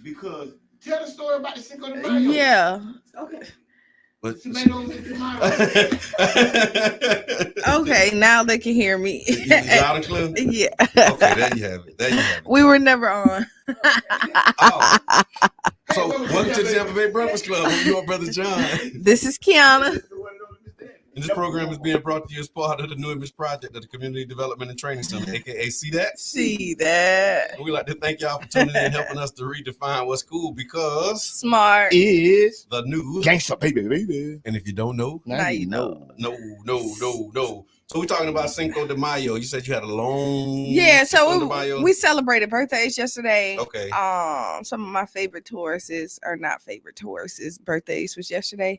because tell the story about the Cinco de Mayo. Yeah. Okay. But Okay, now they can hear me. Loud and clear? Yeah. Okay, there you have it. We were never on. Oh. So, welcome to the Tampa Bay Breakfast Club with your brother John. This is Kiana. And this program is being brought to you as part of the New Image Project of the Community Development and Training Center, aka See That? See That. And we'd like to thank y'all for tuning in and helping us to redefine what's cool, because smart is the new gangster baby. And if you don't know, now you know. No. So we're talking about Cinco de Mayo. You said you had a long we celebrated birthdays yesterday. Okay. Some of my favorite tourists, or not favorite tourists, birthdays was yesterday.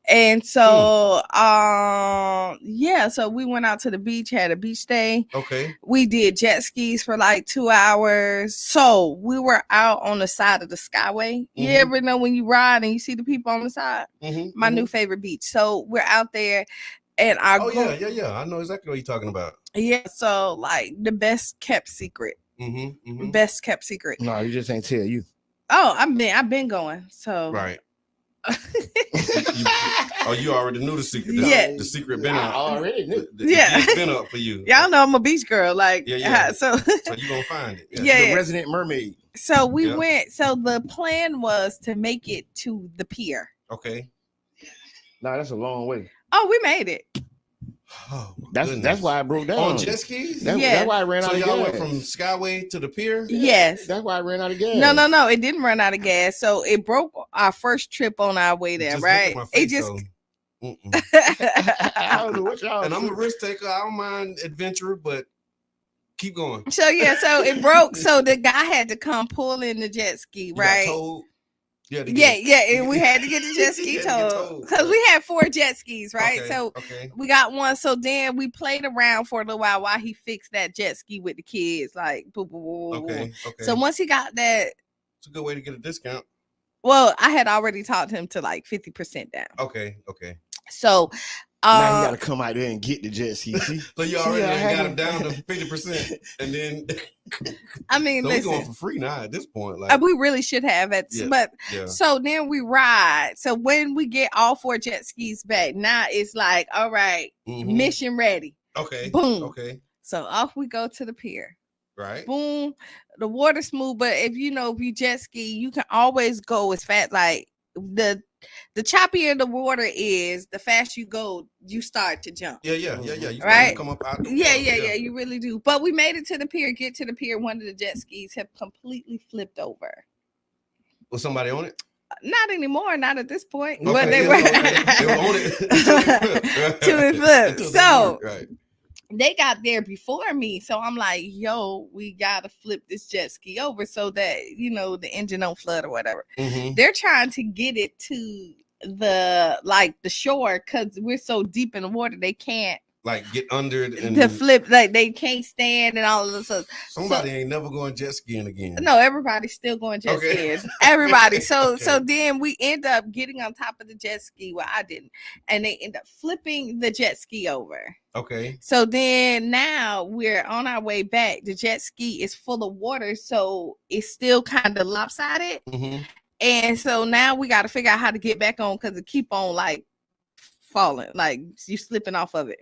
And so so we went out to the beach, had a beach day. Okay. We did jet skis for like 2 hours. So we were out on the side of the Skyway. You ever know when you ride and you see the people on the side? My new favorite beach. So we're out there. And yeah. I know exactly what you're talking about. Yeah, so like the best kept secret. Best kept secret. No, you just ain't tell you. Oh, I've been going. So right. You already knew the secret. The secret been out. I already knew. It's been up for you. Y'all know I'm a beach girl. Like, so you gonna find it. The resident mermaid. So we went. So the plan was to make it to the pier. Okay. No, that's a long way. Oh, we made it. Oh, that's why I broke down. On jet skis? That's why I ran out of gas. So y'all went from Skyway to the pier? Yes. That's why I ran out of gas. No. It didn't run out of gas. So it broke our first trip on our way there, right? It just. I don't know what y'all. And I'm a risk taker. I don't mind adventure, but keep going. So it broke. So the guy had to come pull in the jet ski, right? And we had to get the jet ski towed because we had 4 jet skis, right? We got one. So then we played around for a little while he fixed that jet ski with the kids, like boo, boo, boo, boo. Okay. So once he got that, it's a good way to get a discount. Well, I had already talked him to like 50% down. Okay. So now you gotta come out there and get the jet ski. So you already got him down to 50%, and then I mean, so listen, we're going for free now at this point. Like we really should have it, so then we ride. So when we get all 4 jet skis back, now it's like, all right, mission ready. Okay. Boom. Okay. So off we go to the pier. Right. Boom. The water's smooth, but if you jet ski, you can always go as fast. Like the choppier the water is, the faster you go, you start to jump. Yeah. You right? Come up out the water. You really do. But we made it to the pier. Get to the pier. One of the jet skis have completely flipped over. Was somebody on it? Not anymore. Not at this point. Okay, but they were on it till it flipped. So right. They got there before me, so I'm like, yo, we gotta flip this jet ski over so that the engine don't flood or whatever. They're trying to get it to the shore because we're so deep in the water they can't get under it and to flip, like they can't stand and all of this stuff. Somebody ain't never going jet skiing again. No, everybody's still going jet skiing. Everybody. So then we end up getting on top of the jet ski. Well, I didn't, and they end up flipping the jet ski over. Okay. So then now we're on our way back. The jet ski is full of water, so it's still kind of lopsided. And so now we got to figure out how to get back on because it keep on falling, like you slipping off of it.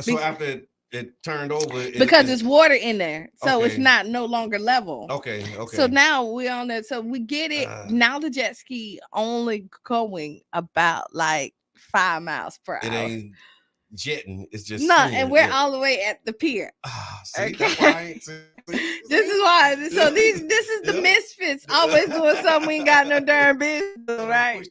So after it turned over, because it's water in there, so it's no longer level. Okay. So now we're on that. So we get it. Now the jet ski only going about 5 miles per hour. It ain't jetting. It's just and we're all the way at the pier. See, that's why this is why. So this is the misfits always doing something we ain't got no darn business, right?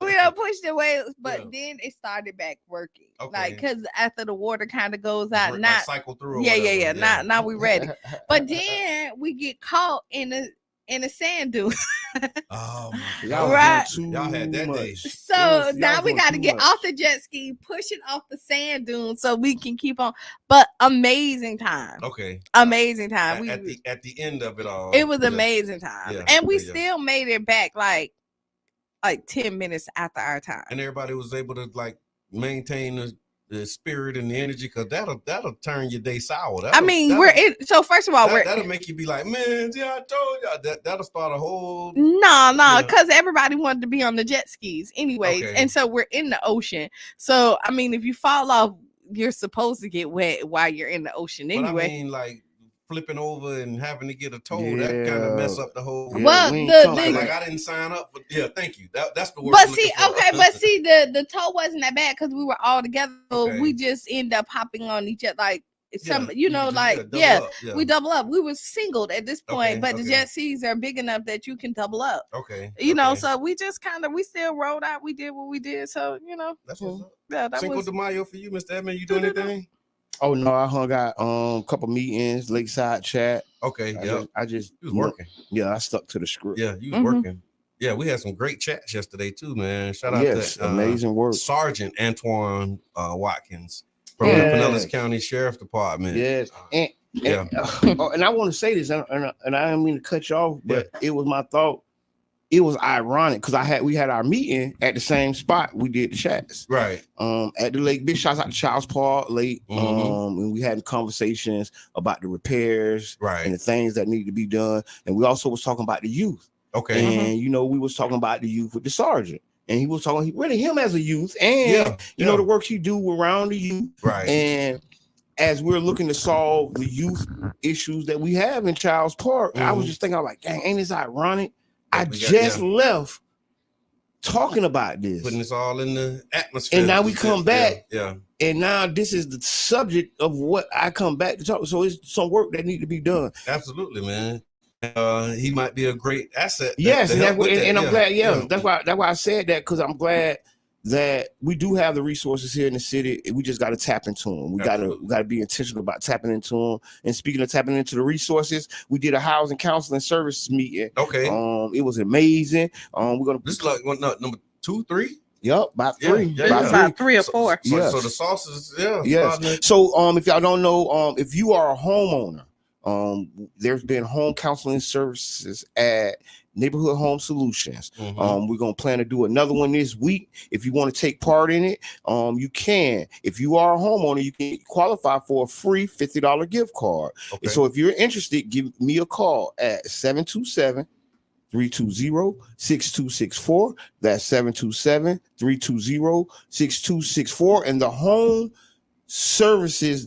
We don't push the way, but then it started back working. Because after the water kind of goes out, not cycle through. Yeah. Now we ready, but then we get caught in a sand dune. Oh my God! Right, y'all had that day. So now we got to get off the jet ski, push it off the sand dune, so we can keep on. But amazing time. Okay. Amazing time. At the end of it all, it was amazing time, and we still made it back like 10 minutes after our time. And everybody was able to maintain the spirit and the energy, because that'll turn your day sour. So first of all, that'll make you be like, man, yeah, I told y'all that'll start a whole because everybody wanted to be on the jet skis anyways, and so we're in the ocean. So I mean, if you fall off, you're supposed to get wet while you're in the ocean anyway. But I mean, like flipping over and having to get a tow, that kind of mess up the whole. Well, like I didn't sign up for. Yeah, thank you. That's the word. But see, the tow wasn't that bad because we were all together. Okay. We just end up hopping on each other, like we double up. We were singled at this point, but the jet skis are big enough that you can double up. Okay, you know, so we just we still rolled out. We did what we did, so that's what's up. Yeah, that Cinco de Mayo for you, Mr. Edmund. You doing anything? Oh no, I hung out couple meetings, lakeside chat. Okay, I just was working. Yeah, I stuck to the script. Yeah, you was working. Yeah, we had some great chats yesterday too, man. Shout out to amazing work, Sergeant Antoine Watkins from the Pinellas County Sheriff Department. Yes, and I want to say this, and I didn't mean to cut you off, but it was my thought. It was ironic because we had our meeting at the same spot we did the chats. Right. At the lake. Big shouts out to Charles Park Lake. And we had conversations about the repairs and the things that need to be done. And we also was talking about the youth. Okay. And we was talking about the youth with the sergeant. And he was talking him as a youth and the work he do around the youth. Right. And as we're looking to solve the youth issues that we have in Charles Park, I was just thinking, like, dang, ain't this ironic? I just left talking about this, putting this all in the atmosphere, and now we come back. Yeah, and now this is the subject of what I come back to talk. So it's some work that need to be done. Absolutely, man. He might be a great asset. Yes, and I'm glad. Yeah, that's why I said that, because I'm glad that we do have the resources here in the city. We just got to tap into them. We got to be intentional about tapping into them. And speaking of tapping into the resources, we did a housing counseling services meeting. Okay. It was amazing. This is like number 2, 3. Yep, about 3. About 3 or 4. So the sauces, yes. So if y'all don't know, if you are a homeowner, there's been home counseling services at Neighborhood Home Solutions. We're gonna plan to do another one this week. If you want to take part in it, you can. If you are a homeowner, you can qualify for a free $50 gift card. Okay. So if you're interested, give me a call at 727-320-6264. That's 727-320-6264. And the home services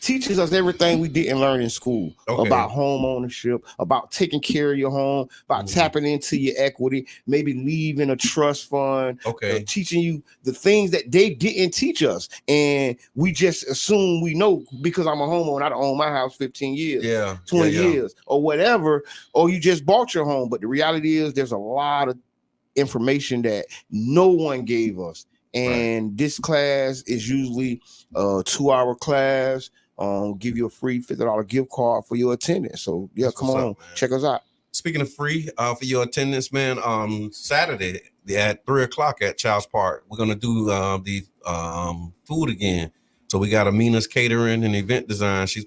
teaches us everything we didn't learn in school about home ownership, about taking care of your home, about tapping into your equity, maybe leaving a trust fund, teaching you the things that they didn't teach us. And we just assume we know because I'm a homeowner. I don't own my house 15 years, 20 years or whatever, or you just bought your home. But the reality is there's a lot of information that no one gave us. And this class is usually a 2-hour class. Give you a free $50 gift card for your attendance. So come on, check us out. Speaking of free for your attendance, man, Saturday at 3:00 at Child's Park, we're gonna do the food again. So we got Amina's catering and event design. She's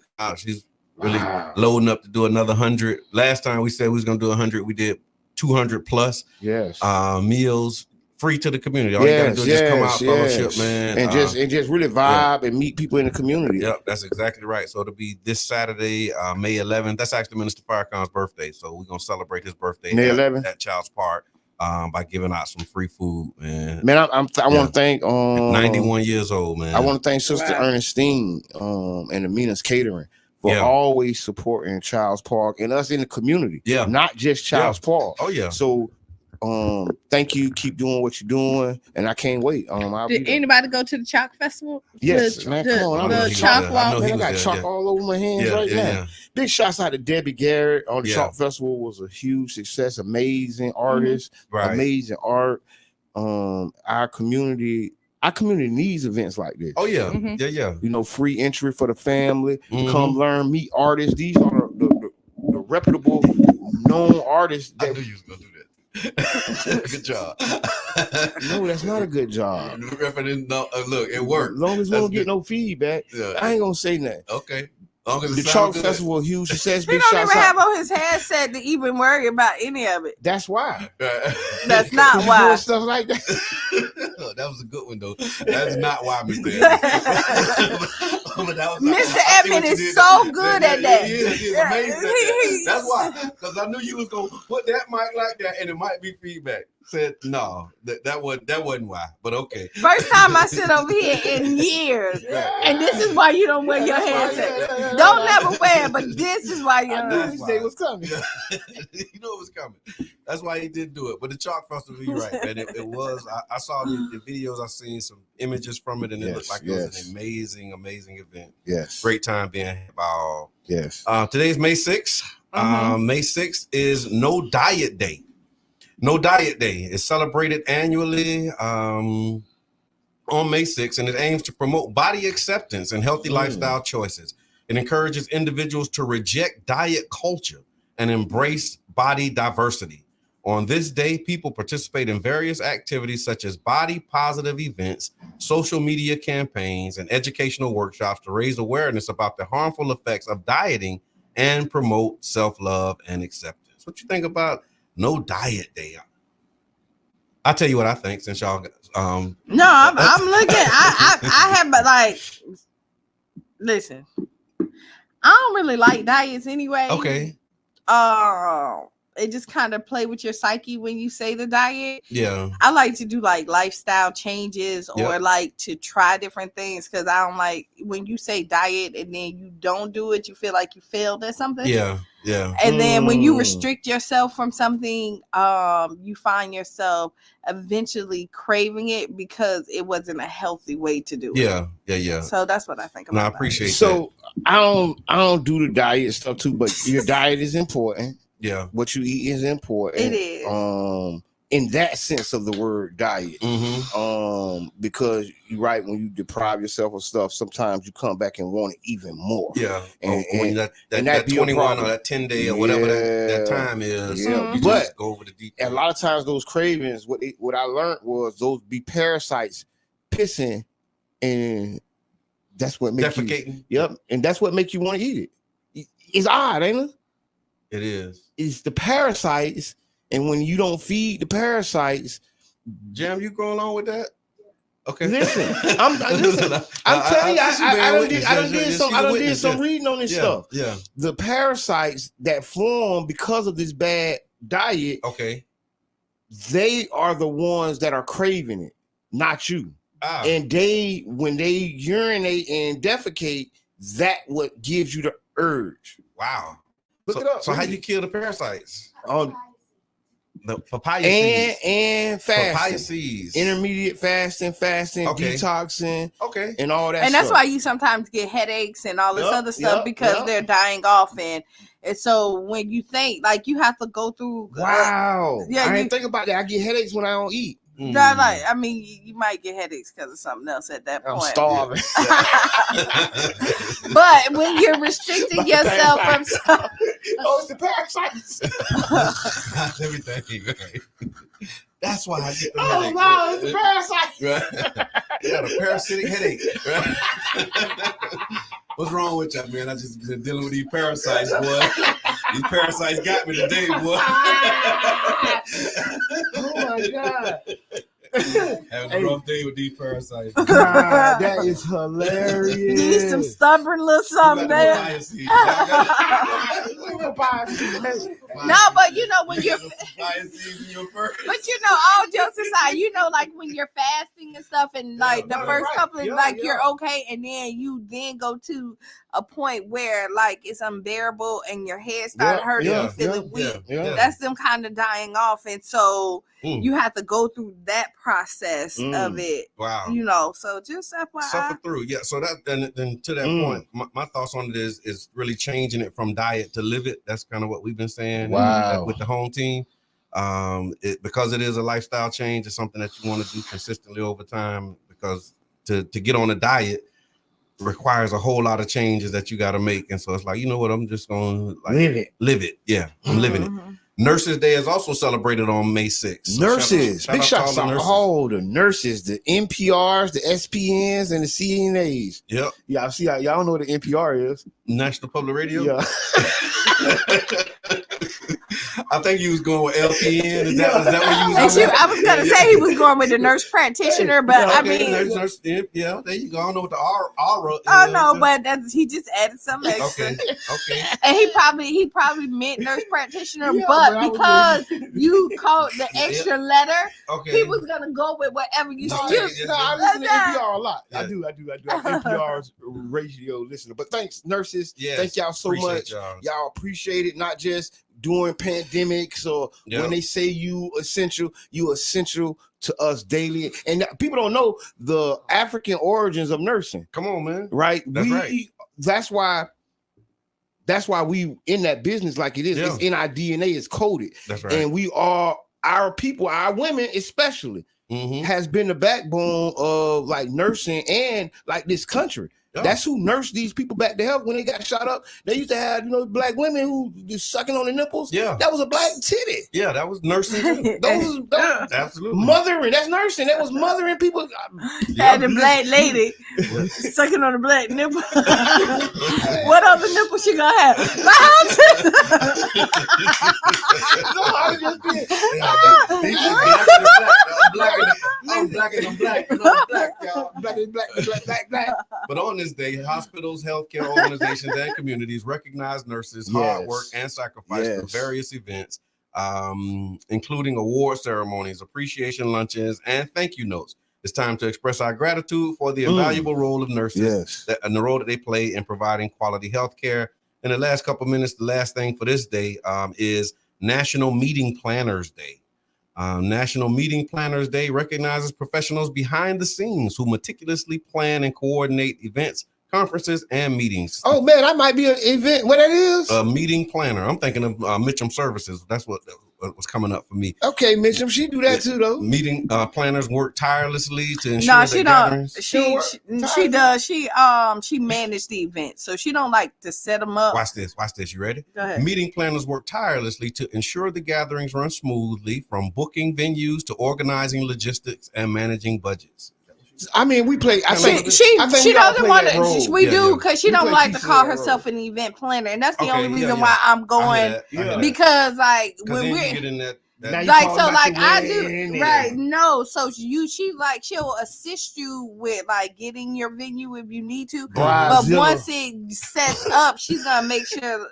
really loading up to do another 100. Last time we said we was gonna do 100, we did 200 plus. Yes. Meals. Free to the community. All you gotta do is just come out, fellowship, man, and just really vibe and meet people in the community. Yep, that's exactly right. So it'll be this Saturday, May 11th. That's actually Minister Farrakhan's birthday, so we're gonna celebrate his birthday May 11th at Child's Park by giving out some free food. Man, I want to thank 91 years old, man. I want to thank Sister Ernestine and Amina's Catering for always supporting Child's Park and us in the community. Yeah, not just Child's Park. Oh yeah. So. Thank you. Keep doing what you're doing, and I can't wait. Did anybody go to the Chalk Festival? Yes, man. Come on, the Chalk Walk. I got chalk all over my hands now. Yeah. Big shouts out to Debbie Garrett on the Chalk Festival. Was a huge success. Amazing artist, amazing art. Our community needs events like this. Oh yeah, yeah. Free entry for the family. Come learn, meet artists. These are the reputable, known artists. I knew you was gonna do that. Good job. No, that's not a good job. Look, it worked. As long as we don't get no feedback, I ain't gonna say nothing. Okay. The Chalk Festival, huge success. He don't even have on his headset to even worry about any of it. That's why. That's not why. Doing stuff like that. That was a good one though. That's not why Mr. Mr. Edmond is so good at that. He is amazing at that. That's why, because I knew you was gonna put that mic like that, and it might be feedback. Said no, that wasn't why. But okay. First time I sit over here in years, and this is why you don't wear your headset. Don't never wear it, but this is why you don't. This day was coming. You know it was coming. That's why he did do it. But the Chalk Festival, you're right, man. It was. I saw the videos. I seen some images from it, and it looked like it was an amazing event. Yes. Great time being involved. Yes. Today's May 6th. May 6th is No Diet Day. No Diet Day is celebrated annually on May 6th, and it aims to promote body acceptance and healthy lifestyle choices. It encourages individuals to reject diet culture and embrace body diversity. On this day, people participate in various activities such as body positive events, social media campaigns, and educational workshops to raise awareness about the harmful effects of dieting and promote self-love and acceptance. What you think about No Diet Day? I'll tell you what I think since y'all No, I'm looking. I have, but like, listen, I don't really like diets anyway. Okay. It just kind of play with your psyche when you say the diet. Yeah. I like to do like lifestyle changes or like to try different things, because I don't like when you say diet and then you don't do it, you feel like you failed at something. Yeah. Yeah. And then when you restrict yourself from something, you find yourself eventually craving it because it wasn't a healthy way to do it. Yeah. So that's what I think about. No, I appreciate that. So I don't do the diet stuff too, but your diet is important. Yeah. What you eat is important. It is. In that sense of the word diet. Because you're right, when you deprive yourself of stuff, sometimes you come back and want it even more. Yeah. And that that 21 or that 10 day or whatever that time is. Yeah. You But just go over the deep. a lot of times those cravings, what I learned was those be parasites pissing, and that's what makes defecating. And that's what makes you want to eat it. It's odd, ain't it? It is. It's the parasites, and when you don't feed the parasites, Jam, you go along with that? Okay. Listen, I'm telling you, I done did some reading on this stuff. Yeah. The parasites that form because of this bad diet, they are the ones that are craving it, not you. And when they urinate and defecate, that what gives you the urge. Wow. Look it up. So how you kill the parasites? The papaya seeds. And fasting. Papaya seeds. Intermediate fasting, detoxing, and all that. And that's why you sometimes get headaches and all this other stuff because they're dying off. And so when you think, like, you have to go through. Wow. I didn't think about that. I get headaches when I don't eat. Like, I mean, you might get headaches because of something else at that point. I'm starving. But when you're restricting yourself from something. It's the parasites. Everything. Right. That's why I get the headache. Oh, wow, it's the parasites. Right. You got a parasitic headache. Right? What's wrong with you, man? I just been dealing with these parasites, boy. These parasites got me today, boy. Oh my God. Having a rough day with these parasites. God, that is hilarious. You need some stubborn little something there. No, but you know when you're but you know, all jokes aside, you know, like when you're fasting and stuff, and like the first couple of like you're okay, and then you go to a point where like it's unbearable and your head started hurting, you feeling weak. That's them kind of dying off, and so you have to go through that process of it. Wow. You know, so just FYI. Suffer through. Yeah. So that then to that point, my thoughts on it is really changing it from diet to live it. That's kind of what we've been saying with the home team. Because it is a lifestyle change, it's something that you want to do consistently over time, because to get on a diet requires a whole lot of changes that you got to make. And so it's like, you know what, I'm just going to live it. Yeah, I'm living it. Nurses Day is also celebrated on May 6th. So nurses, big shout out to all the nurses, the NPRs, the SPNs, and the CNAs. Yep. Yeah, I see. Y'all know what the NPR is. National Public Radio. Yeah. I think you was going with LPN. Is that what you was going? I was gonna say he was going with the nurse practitioner, but I mean, nurse, yeah, there you go. I don't know what the aura is. Oh no, but he just added some extra. Okay. And he probably meant nurse practitioner, but because you called the extra letter, he was gonna go with whatever you said. I listen to NPR a lot. Yeah. I do. I'm NPR's radio listener. But thanks, nurses. Yes, thank y'all so much. Y'all appreciate it, not just during pandemics or when they say you essential to us daily. And people don't know the African origins of nursing. Come on, man. Right? That's why we in that business like it is. It's in our DNA, it's coded. That's right. And we are, our people, our women especially, has been the backbone of like nursing and like this country. Yeah. That's who nursed these people back to health when they got shot up. They used to have, black women who just sucking on the nipples. Yeah. That was a black titty. Yeah, that was nursing too. That was absolutely mothering. That's nursing. That was mothering people. Had the black lady sucking on the black nipple. What other nipple she gonna have? I'm black. But on this day, hospitals, healthcare organizations, and communities recognize nurses' hard work and sacrifice for various events, including award ceremonies, appreciation luncheons, and thank you notes. It's time to express our gratitude for the invaluable role of nurses and the role that they play in providing quality healthcare. In the last couple of minutes, the last thing for this day is National Meeting Planners Day. National Meeting Planners Day recognizes professionals behind the scenes who meticulously plan and coordinate events, conferences, and meetings. Oh man, that might be an event. What that is? A meeting planner. I'm thinking of Mitchum Services. That's what was coming up for me. Okay, Mitchum, she do that too, though. Meeting planners work tirelessly to ensure that gatherings. She does. She managed the event, so she don't like to set them up. Watch this. You ready? Go ahead. Meeting planners work tirelessly to ensure the gatherings run smoothly, from booking venues to organizing logistics and managing budgets. I mean, we play. I think she doesn't want to. We do because she don't like to call herself an event planner, and that's the only reason why I'm going because like when we're get in that. Like so, like I do, right? No, so she'll assist you with like getting your venue if you need to, but once it sets up, she's gonna make sure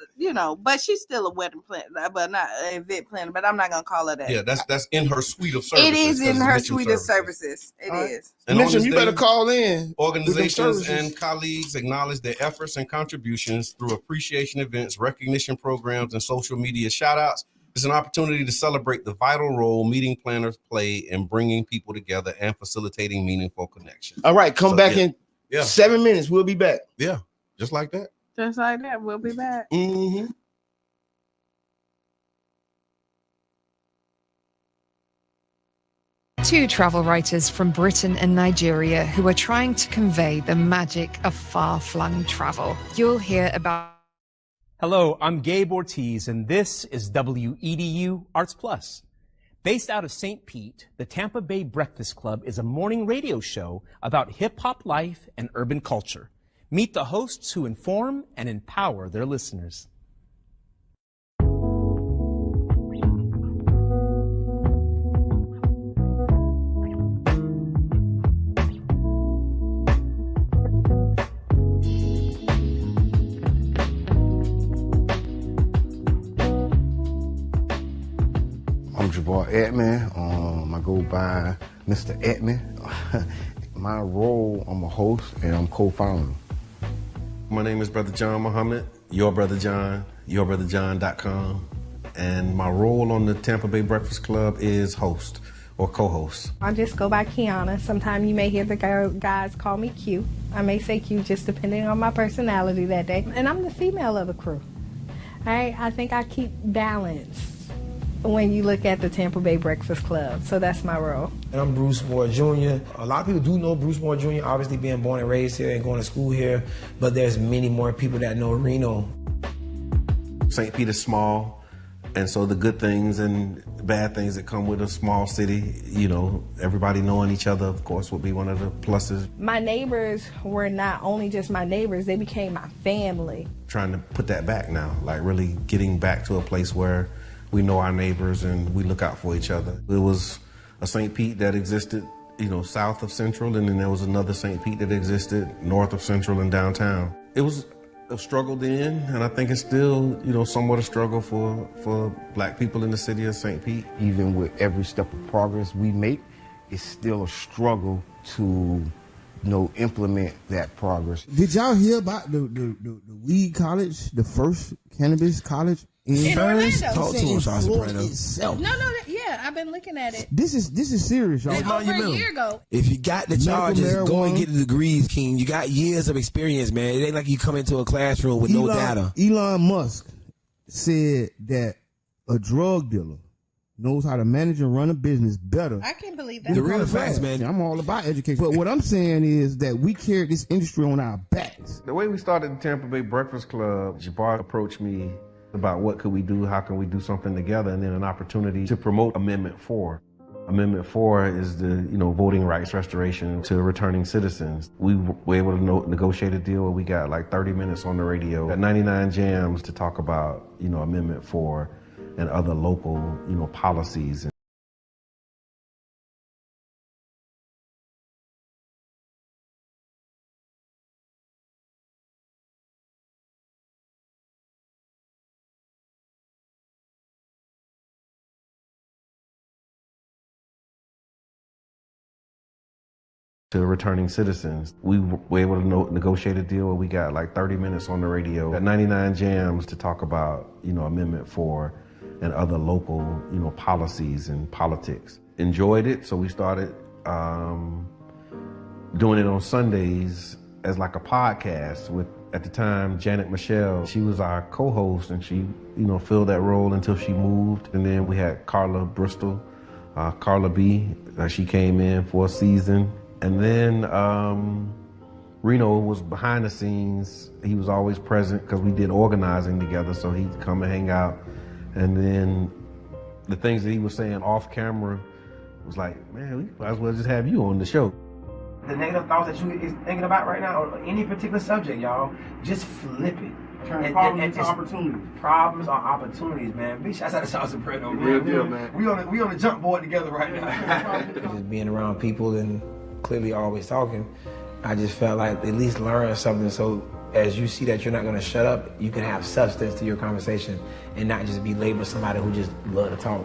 But she's still a wedding planner, but not an event planner. But I'm not gonna call her that. Yeah, that's in her suite of services. It is in her suite of services. It is. And Mitchum, you better call in. Organizations and colleagues acknowledge their efforts and contributions through appreciation events, recognition programs, and social media shout-outs. It's an opportunity to celebrate the vital role meeting planners play in bringing people together and facilitating meaningful connections. All right, come back in 7 minutes. We'll be back. Yeah, just like that. Just like that. We'll be back. Two travel writers from Britain and Nigeria who are trying to convey the magic of far-flung travel. You'll hear about. Hello, I'm Gabe Ortiz, and this is WEDU Arts Plus. Based out of St. Pete, the Tampa Bay Breakfast Club is a morning radio show about hip-hop life and urban culture. Meet the hosts who inform and empower their listeners. Edmond. I go by Mr. Edmond. My role, I'm a host and I'm co-founder. My name is Brother John Muhammad, Your Brother John, YourBrotherJohn.com. And my role on the Tampa Bay Breakfast Club is host or co-host. I just go by Kiana. Sometimes you may hear the guys call me Q. I may say Q just depending on my personality that day. And I'm the female of the crew. All right? I think I keep balance when you look at the Tampa Bay Breakfast Club. So that's my role. And I'm Bruce Moore Jr. A lot of people do know Bruce Moore Jr., obviously being born and raised here and going to school here, but there's many more people that know Reno. St. Pete is small, and so the good things and bad things that come with a small city, everybody knowing each other, of course, would be one of the pluses. My neighbors were not only just my neighbors, they became my family. Trying to put that back now, like really getting back to a place where we know our neighbors and we look out for each other. It was a St. Pete that existed, south of Central, and then there was another St. Pete that existed north of Central and downtown. It was a struggle then, and I think it's still, somewhat a struggle for Black people in the city of St. Pete. Even with every step of progress we make, it's still a struggle to implement that progress. Did y'all hear about the weed college, the first cannabis college in Orlando? Talk to us, Soprano. No, yeah, I've been looking at it. This is serious, y'all. Over a year ago. If you got the charges, go and get the degrees, King. You got years of experience, man. It ain't like you come into a classroom with no data. Elon Musk said that a drug dealer knows how to manage and run a business better. I can't believe that. The real facts, man. I'm all about education. But what I'm saying is that we carry this industry on our backs. The way we started the Tampa Bay Breakfast Club, Jabbar approached me about what could we do, how can we do something together, and then an opportunity to promote Amendment 4. Amendment 4 is the, voting rights restoration to returning citizens. We were able to negotiate a deal where we got like 30 minutes on the radio, got 99 jams to talk about, Amendment 4 and other local, policies. To returning citizens. We were able to negotiate a deal where we got like 30 minutes on the radio, got 99 jams to talk about, Amendment 4 and other local, policies and politics. Enjoyed it, so we started doing it on Sundays as like a podcast with, at the time, Janet Michelle. She was our co-host, and she, filled that role until she moved. And then we had Carla Bristol, Carla B. She came in for a season. And then Reno was behind the scenes. He was always present because we did organizing together, so he'd come and hang out. And then the things that he was saying off camera was like, man, we might as well just have you on the show. The negative thoughts that you is thinking about right now, or any particular subject, y'all, just flip it. Turn problems into opportunities. Problems are opportunities, man. Big shouts out to South Soprano, man. Real deal, man. We on the jump board together right now. Just being around people and clearly always talking, I just felt like at least learn something, so as you see that you're not going to shut up, you can have substance to your conversation and not just be labeled somebody who just love to talk.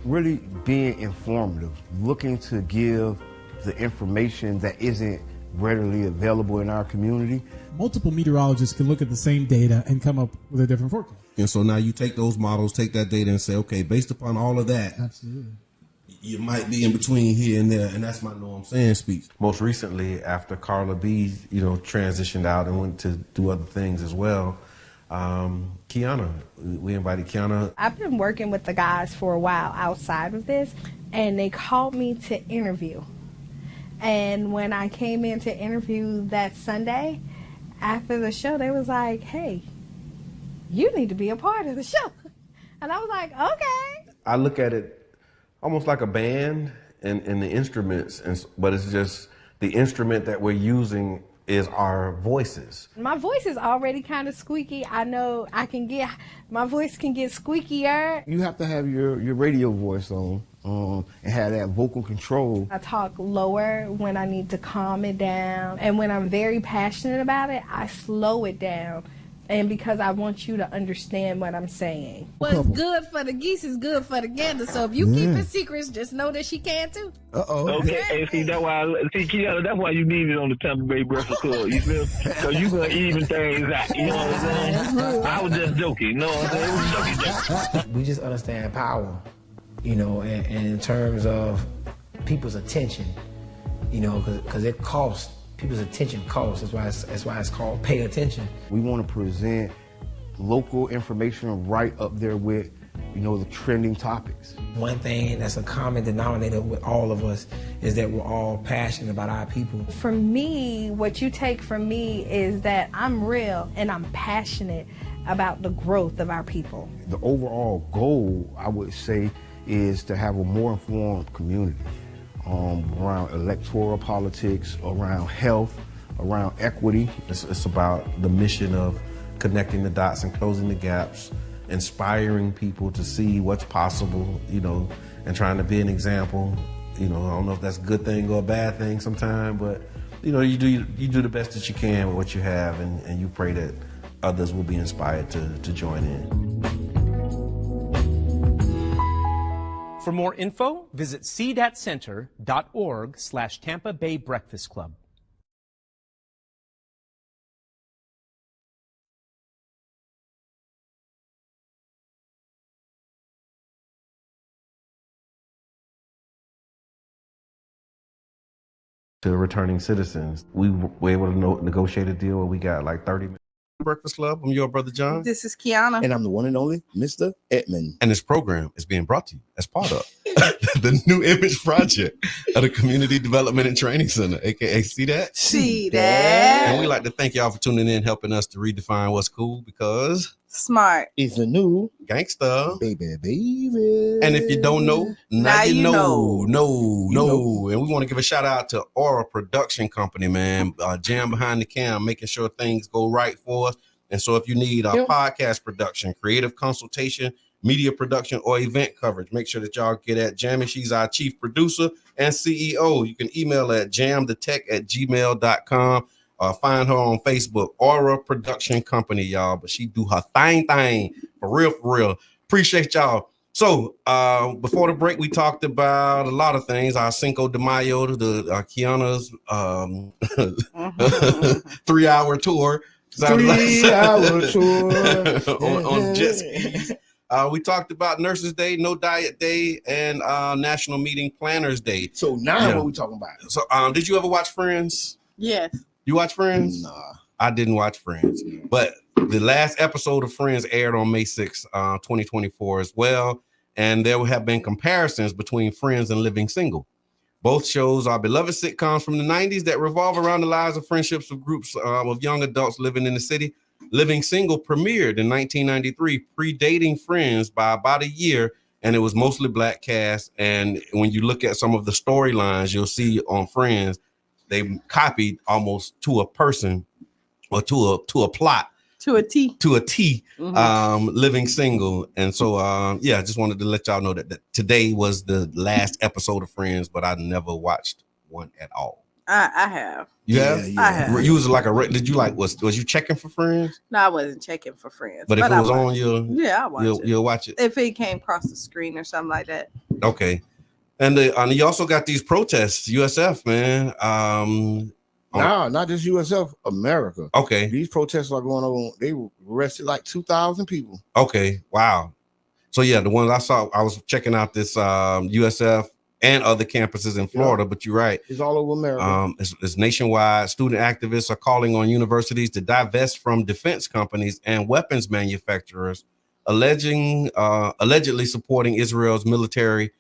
Really being informative, looking to give the information that isn't readily available in our community. Multiple meteorologists can look at the same data and come up with a different forecast. And so now you take those models, take that data and say, okay, based upon all of that, absolutely, you might be in between here and there, and that's my know I'm saying speech. Most recently, after Carla B, transitioned out and went to do other things as well, Kiana, we invited Kiana. I've been working with the guys for a while outside of this, and they called me to interview. And when I came in to interview that Sunday, after the show, they was like, hey, you need to be a part of the show. And I was like, okay. I look at it almost like a band and the instruments, but it's just the instrument that we're using is our voices. My voice is already kind of squeaky. I know my voice can get squeakier. You have to have your radio voice on and have that vocal control. I talk lower when I need to calm it down. And when I'm very passionate about it, I slow it down. And because I want you to understand what I'm saying. What's good for the geese is good for the gander. So if you keep it secrets, just know that she can too. Okay, hey, see, that's why Kiana, that's why you need it on the Tampa Bay Breakfast Club. You feel? Because you gonna even things out. You know what I'm saying? I was just joking. You know what I'm saying? We just understand power, and in terms of people's attention, because it costs. People's attention costs. That's why it's called pay attention. We want to present local information right up there with, the trending topics. One thing that's a common denominator with all of us is that we're all passionate about our people. For me, what you take from me is that I'm real and I'm passionate about the growth of our people. The overall goal, I would say, is to have a more informed community. Around electoral politics, around health, around equity. It's about the mission of connecting the dots and closing the gaps inspiring people to see what's possible, and trying to be an example. I don't know if that's a good thing or a bad thing sometimes, but you do the best that you can with what you have, and you pray that others will be inspired to join in. For more info, visit cdatcenter.org/Tampa Bay Breakfast Club. To returning citizens, we were able to negotiate a deal where we got like 30 minutes. Breakfast Club. I'm your brother John. This is Kiana. And I'm the one and only Mr. Edmond. And this program is being brought to you as part of the New Image Project of the Community Development and Training Center, aka See That? See That. And we like to thank y'all for tuning in, helping us to redefine what's cool, because smart is the new gangster. Baby. And if you don't know, now you know. And we want to give a shout out to Aura Production Company, man. Jam behind the cam, making sure things go right for us. And so if you need podcast production, creative consultation, media production, or event coverage, make sure that y'all get at Jamie. She's our chief producer and CEO. You can email at jamthetech@gmail.com. Find her on Facebook, Aura Production Company, y'all. But she do her thing for real. Appreciate y'all. So before the break, we talked about a lot of things. Our Cinco de Mayo, Kiana's 3-hour tour. 3-hour tour on jet skis. We talked about Nurses Day, No Diet Day, and National Meeting Planners Day. So now what are we talking about? So did you ever watch Friends? Yes. You watch Friends? Nah. I didn't watch Friends. But the last episode of Friends aired on May 6, 2024 as well. And there have been comparisons between Friends and Living Single. Both shows are beloved sitcoms from the 90s that revolve around the lives of friendships of groups of young adults living in the city. Living Single premiered in 1993, predating Friends by about a year, and it was mostly Black cast. And when you look at some of the storylines, you'll see on Friends, they copied almost to a person or to a plot. To a T. Living Single. And so, I just wanted to let y'all know that today was the last episode of Friends, but I never watched one at all. I have. You have? I have. You was like did you like, was you checking for Friends? No, I wasn't checking for Friends. But if it was on I watch it. You'll watch it? If it came across the screen or something like that. Okay. And you also got these protests, USF, man. No, not just USF, America. Okay. These protests are going on. They arrested like 2,000 people. Okay. Wow. So the ones I saw, I was checking out this USF and other campuses in Florida, but you're right. It's all over America. It's nationwide. Student activists are calling on universities to divest from defense companies and weapons manufacturers, allegedly supporting Israel's military.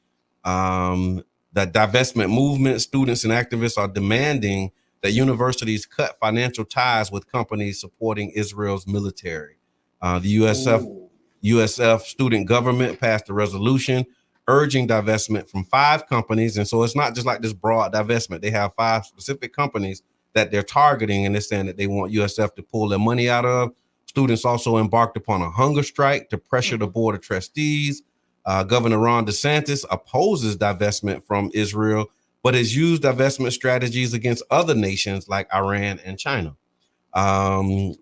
That divestment movement, students and activists are demanding that universities cut financial ties with companies supporting Israel's military. The USF student government passed a resolution urging divestment from 5 companies. And so it's not just like this broad divestment. They have 5 specific companies that they're targeting, and they're saying that they want USF to pull their money out of. Students also embarked upon a hunger strike to pressure the board of trustees. Governor Ron DeSantis opposes divestment from Israel, but has used divestment strategies against other nations like Iran and China.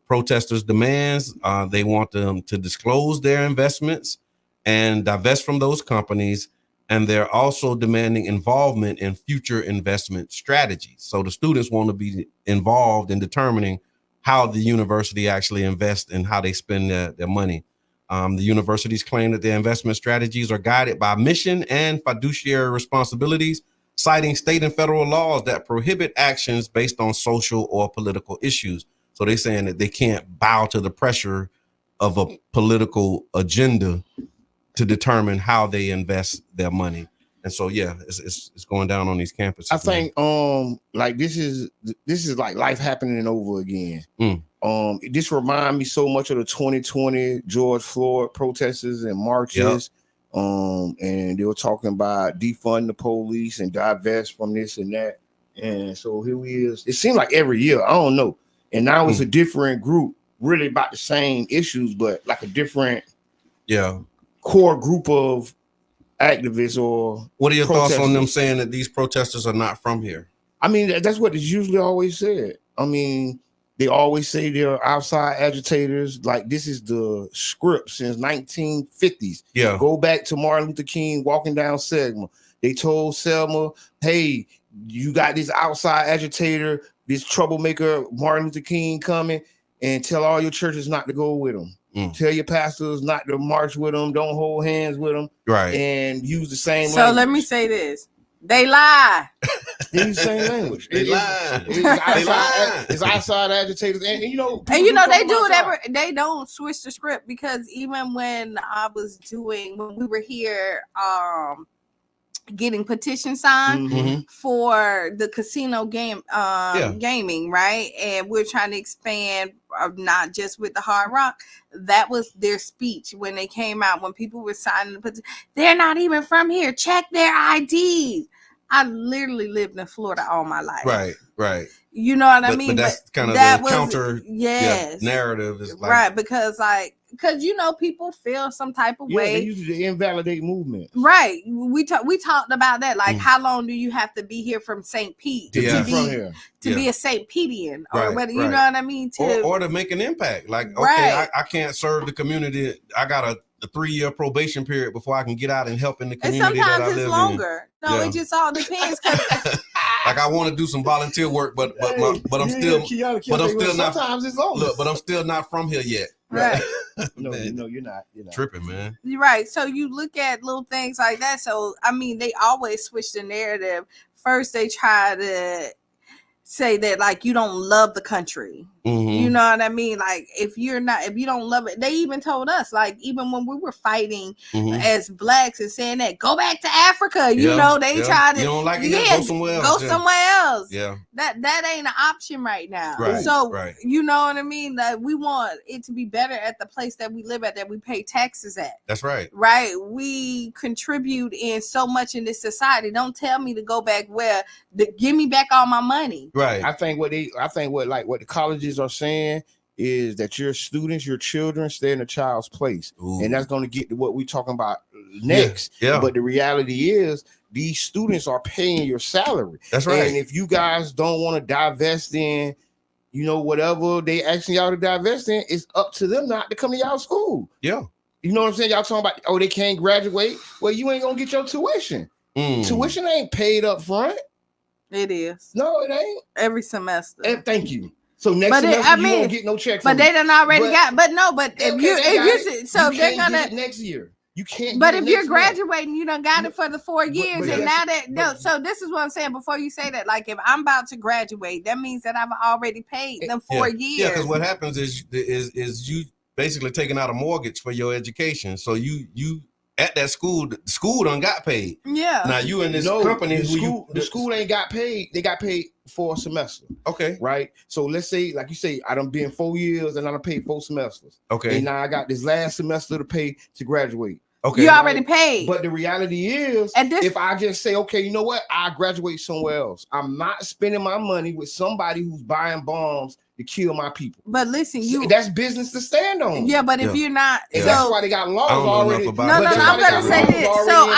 Protesters' demands, they want them to disclose their investments and divest from those companies. And they're also demanding involvement in future investment strategies. So the students want to be involved in determining how the university actually invests and how they spend their money. The universities claim that their investment strategies are guided by mission and fiduciary responsibilities, citing state and federal laws that prohibit actions based on social or political issues. So they're saying that they can't bow to the pressure of a political agenda to determine how they invest their money. And so, it's going down on these campuses. I think like this is like life happening over again. This reminds me so much of the 2020 George Floyd protesters and marches. And they were talking about defund the police and divest from this and that. And so here we is. It seemed like every year, I don't know. And now it's a different group, really about the same issues, but like a different core group of activists. Or what are your thoughts on them saying that these protesters are not from here? I mean, that's what is usually always said. I mean, they always say they're outside agitators. Like, this is the script since 1950s. Yeah. Go back to Martin Luther King walking down Selma. They told Selma, hey, you got this outside agitator, this troublemaker, Martin Luther King coming, and tell all your churches not to go with him. Tell your pastors not to march with them. Don't hold hands with them. Right. And use the same So language. let me say this. They lie. They use the same language. They lie. It's outside agitators. And you know they do whatever. They don't switch the script, because even when we were here, getting petition signed for the casino gaming, right? And we're trying to expand, not just with the Hard Rock. That was their speech when they came out, when people were signing the petition. They're not even from here. Check their IDs. I literally lived in Florida all my life. Right. You know what I mean? But that's kind of the counter narrative is like, right, because you know, people feel some type of way. They use the invalidate movement. Right. We talked about that. Like, how long do you have to be here from St. Pete to be a St. Petian, or whether you know what I mean, or to make an impact. Like, okay, I can't serve the community. I got a 3-year probation period before I can get out and help in the community. And sometimes that I live it's longer. In. No, it just all depends. Like, I want to do some volunteer work, but I'm still not. Sometimes it's longer. Look, but I'm still not from here yet. Right. No, you're not. Tripping, man. You're right. So you look at little things like that. So I mean, they always switch the narrative. First, they try to say that, like, you don't love the country. You know what I mean? Like, if you don't love it, they even told us, like, even when we were fighting as blacks and saying that, go back to Africa, you know, they tried to, you don't like it, go somewhere else. Somewhere else. Yeah. That ain't an option right now. Right. So you know what I mean? That we want it to be better at the place that we live at, that we pay taxes at. That's right. Right. We contribute in so much in this society. Don't tell me to go back give me back all my money. Right. I think what the colleges are saying is that your students, your children, stay in a child's place. And that's going to get to what we're talking about next. Yeah. But the reality is, these students are paying your salary. That's right. And if you guys don't want to divest in, you know, whatever they asking y'all to divest in, it's up to them not to come to y'all school. Yeah. You know what I'm saying? Y'all talking about, they can't graduate. Well, you ain't gonna get your tuition. Tuition ain't paid up front. It is. No, it ain't. Every semester. And thank you. So next semester you won't get no check. But they done already got. But if they're gonna next year. You can't. But if you're graduating, you done got it for the 4 years, and now so this is what I'm saying. Before you say that, like, if I'm about to graduate, that means that I've already paid them 4 years. Yeah, because what happens is you basically taking out a mortgage for your education. So you at that school, the school done got paid. Yeah. Now you in this company, the school ain't got paid. They got paid for a semester. Okay. Right. So let's say, like you say, I done been 4 years and I done paid 4 semesters. Okay. And now I got this last semester to pay to graduate. Okay. You already paid. But the reality is, if I just say, okay, you know what, I graduate somewhere else, I'm not spending my money with somebody who's buying bombs to kill my people. But listen, that's business to stand on. Yeah, but if you're not, and that's why they got laws already. No, I'm gonna say this. So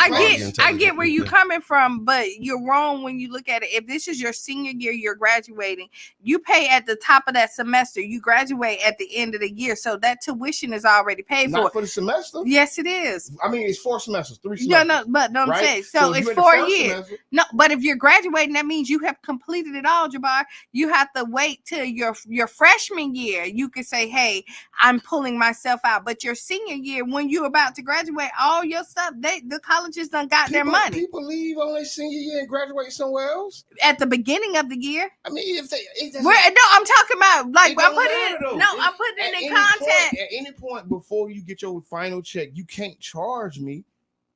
I get where you're coming from, but you're wrong when you look at it. If this is your senior year, you're graduating, you pay at the top of that semester. You graduate at the end of the year, so that tuition is already paid Not for the semester. Yes, it is. I mean, it's 4 semesters, 3 semesters. Yeah, no, but no, I'm saying so it's 4 years. Semester. No, but if you're graduating, that means you have completed it all, Jabbar. You have to wait till your freshman year. You can say, hey, I'm pulling myself out. But your senior year, when you're about to graduate, all your stuff, the colleges done got their money. People leave on their senior year and graduate somewhere else at the beginning of the year. I mean, if they, I'm talking about like I'm putting it in context. At any point before you get your final check, you can't charge me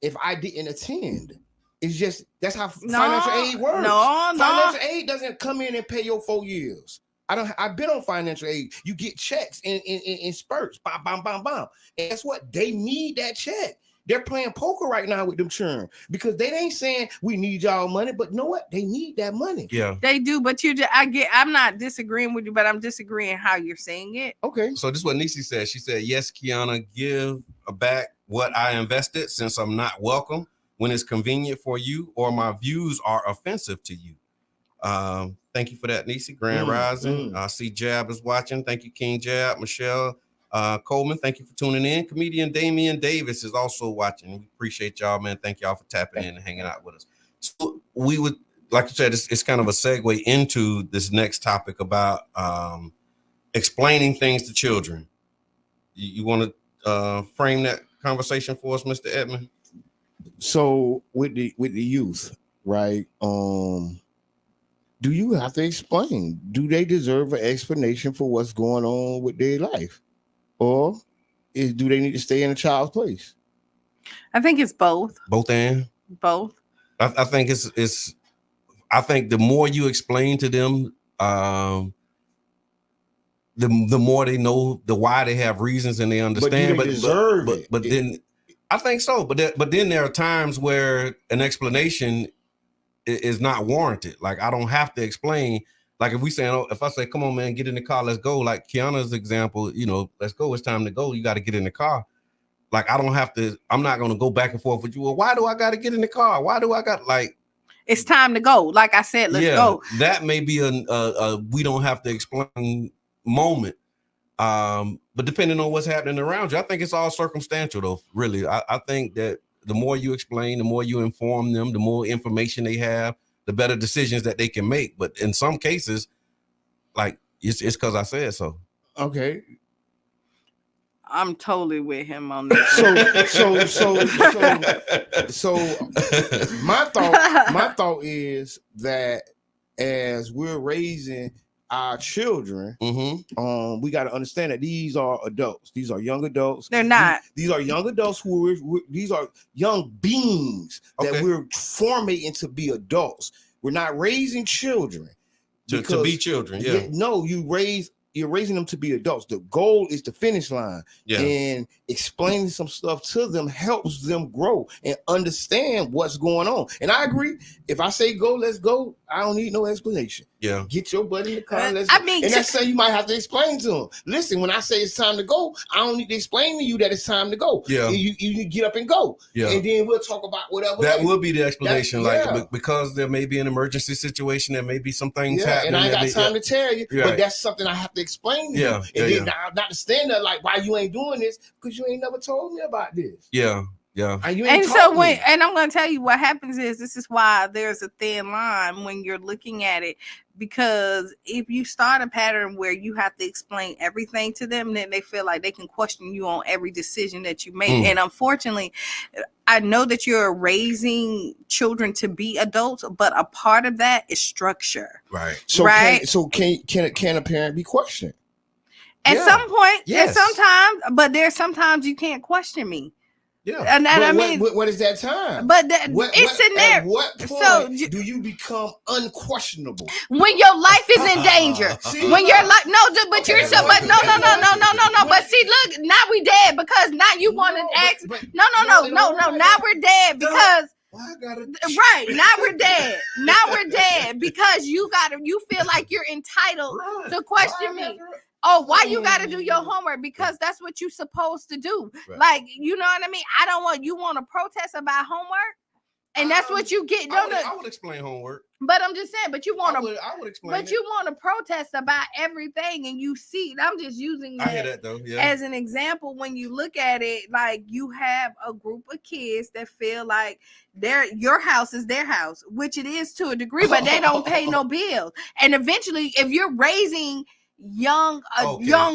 if I didn't attend. It's just that's how financial aid works. Financial aid doesn't come in and pay your 4 years. I've been on financial aid. You get checks in spurts. Bam, bam, bam, bam. And guess what? They need that check. They're playing poker right now with them children because they ain't saying we need y'all money, but know what? They need that money. Yeah, they do. But I'm not disagreeing with you, but I'm disagreeing how you're saying it. Okay. So this is what Nisi said. She said, yes, Kiana, give back what I invested, since I'm not welcome when it's convenient for you, or my views are offensive to you. Thank you for that, Nisi. Grand Rising. I see Jab is watching. Thank you, King Jab. Michelle Coleman, thank you for tuning in. Comedian Damian Davis is also watching. We appreciate y'all, man. Thank y'all for tapping in and hanging out with us. So we would, like you said, it's kind of a segue into this next topic about explaining things to children. You want to frame that conversation for us, Mr. Edmond? So with the youth, right? Do you have to explain? Do they deserve an explanation for what's going on with their life? Or do they need to stay in a child's place? I think it's both. Both and? Both. I think it's I think the more you explain to them, the more they know the why they have reasons and they understand. But do they deserve it? But then I think so. But then there are times where an explanation is not warranted. Like, I don't have to explain. Like, if I say, come on, man, get in the car, let's go. Like Kiana's example, let's go. It's time to go. You got to get in the car. Like, I'm not going to go back and forth with you. Well, why do I got to get in the car? Why do I got, like, it's time to go. Like I said, let's go. That may be a we don't have to explain moment. But depending on what's happening around you, I think it's all circumstantial though, really. I think that the more you explain, the more you inform them, the more information they have, the better decisions that they can make. But in some cases, like, it's because I said so. Okay. I'm totally with him on this. So my thought is that as we're raising our children, we got to understand that these are adults. These are young adults. They're not. These are young adults these are young beings that we're forming to be adults. We're not raising children to be children. Yeah. No, you're raising them to be adults. The goal is the finish line. Yeah. And explaining some stuff to them helps them grow and understand what's going on. And I agree. If I say go, let's go, I don't need no explanation. Yeah. Get your butt in the car. Let's go. And that's saying you might have to explain to them. Listen, when I say it's time to go, I don't need to explain to you that it's time to go. Yeah. You need to get up and go. Yeah. And then we'll talk about whatever. That will be the explanation. Because there may be an emergency situation, there may be some things happening. And I ain't got time to tell you, but that's something I have to explain to you. And then not to stand there like, why you ain't doing this? Because you ain't never told me about this. Yeah. And I'm going to tell you what happens is, this is why there's a thin line when you're looking at it, because if you start a pattern where you have to explain everything to them, then they feel like they can question you on every decision that you make. And unfortunately, I know that you're raising children to be adults, but a part of that is structure. Right. So can a parent be questioned? At some point, yes. There's sometimes you can't question me. Yeah, and what is that time? But it's in there. At what point do you become unquestionable? When your life is in danger. When your life, no. But see, look, now we dead because now you want to ask. No. Now we're dead because. Right, now we're dead. Because you feel like you're entitled to question me. Oh, why you got to do your homework? Because that's what you're supposed to do. Right. Like, you know what I mean? You want to protest about homework? And that's what you get. I would explain homework. But I'm just saying, but you want to. I would explain. But you want to protest about everything, and you see. I'm just using that as an example. When you look at it, like, you have a group of kids that feel like your house is their house, which it is to a degree, but they don't pay no bills. And eventually, if you're raising young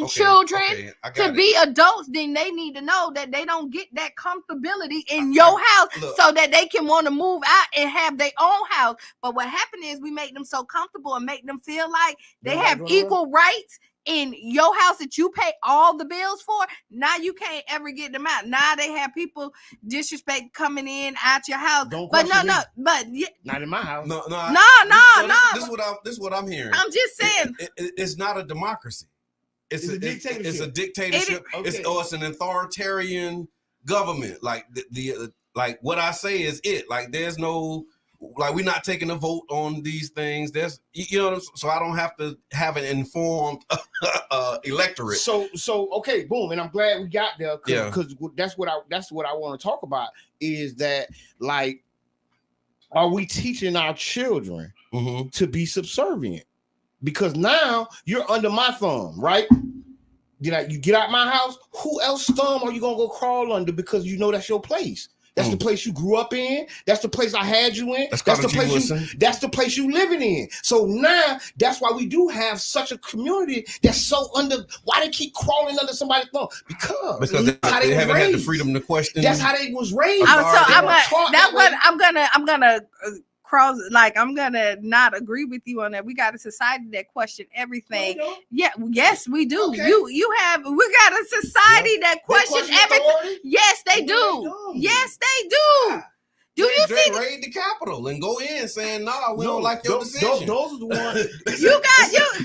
children to be adults, then they need to know that they don't get that comfortability in your house so that they can want to move out and have their own house. But what happened is we make them so comfortable and make them feel like they have equal rights in your house that you pay all the bills for. Now you can't ever get them out. Now they have people disrespect coming in out your house. But not in my house. No. This is what I'm hearing. I'm just saying, it's not a democracy. It's a dictatorship. It's an authoritarian government. Like like what I say is it. Like there's no like we're not taking a vote on these things. There's, so I don't have to have an informed electorate. So okay, boom, and I'm glad we got there because that's what I want to talk about is that, like, are we teaching our children to be subservient? Because now you're under my thumb, right? You get out my house, who else thumb are you gonna go crawl under because you know that's your place? That's the place you grew up in. That's the place I had you in. That's the place you living in. So now that's why we do have such a community that's so under. Why they keep crawling under somebody's thumb? Because they haven't had the freedom to question. That's how they was raised. I'm gonna cross, like, I'm gonna not agree with you on that. We got a society that question everything. Yes, we do. Okay. We got a society that questions everything. Yes, they do. Yes, they do. Do you see raid the Capitol and go in saying, "Nah, we don't like your decision." Those are the ones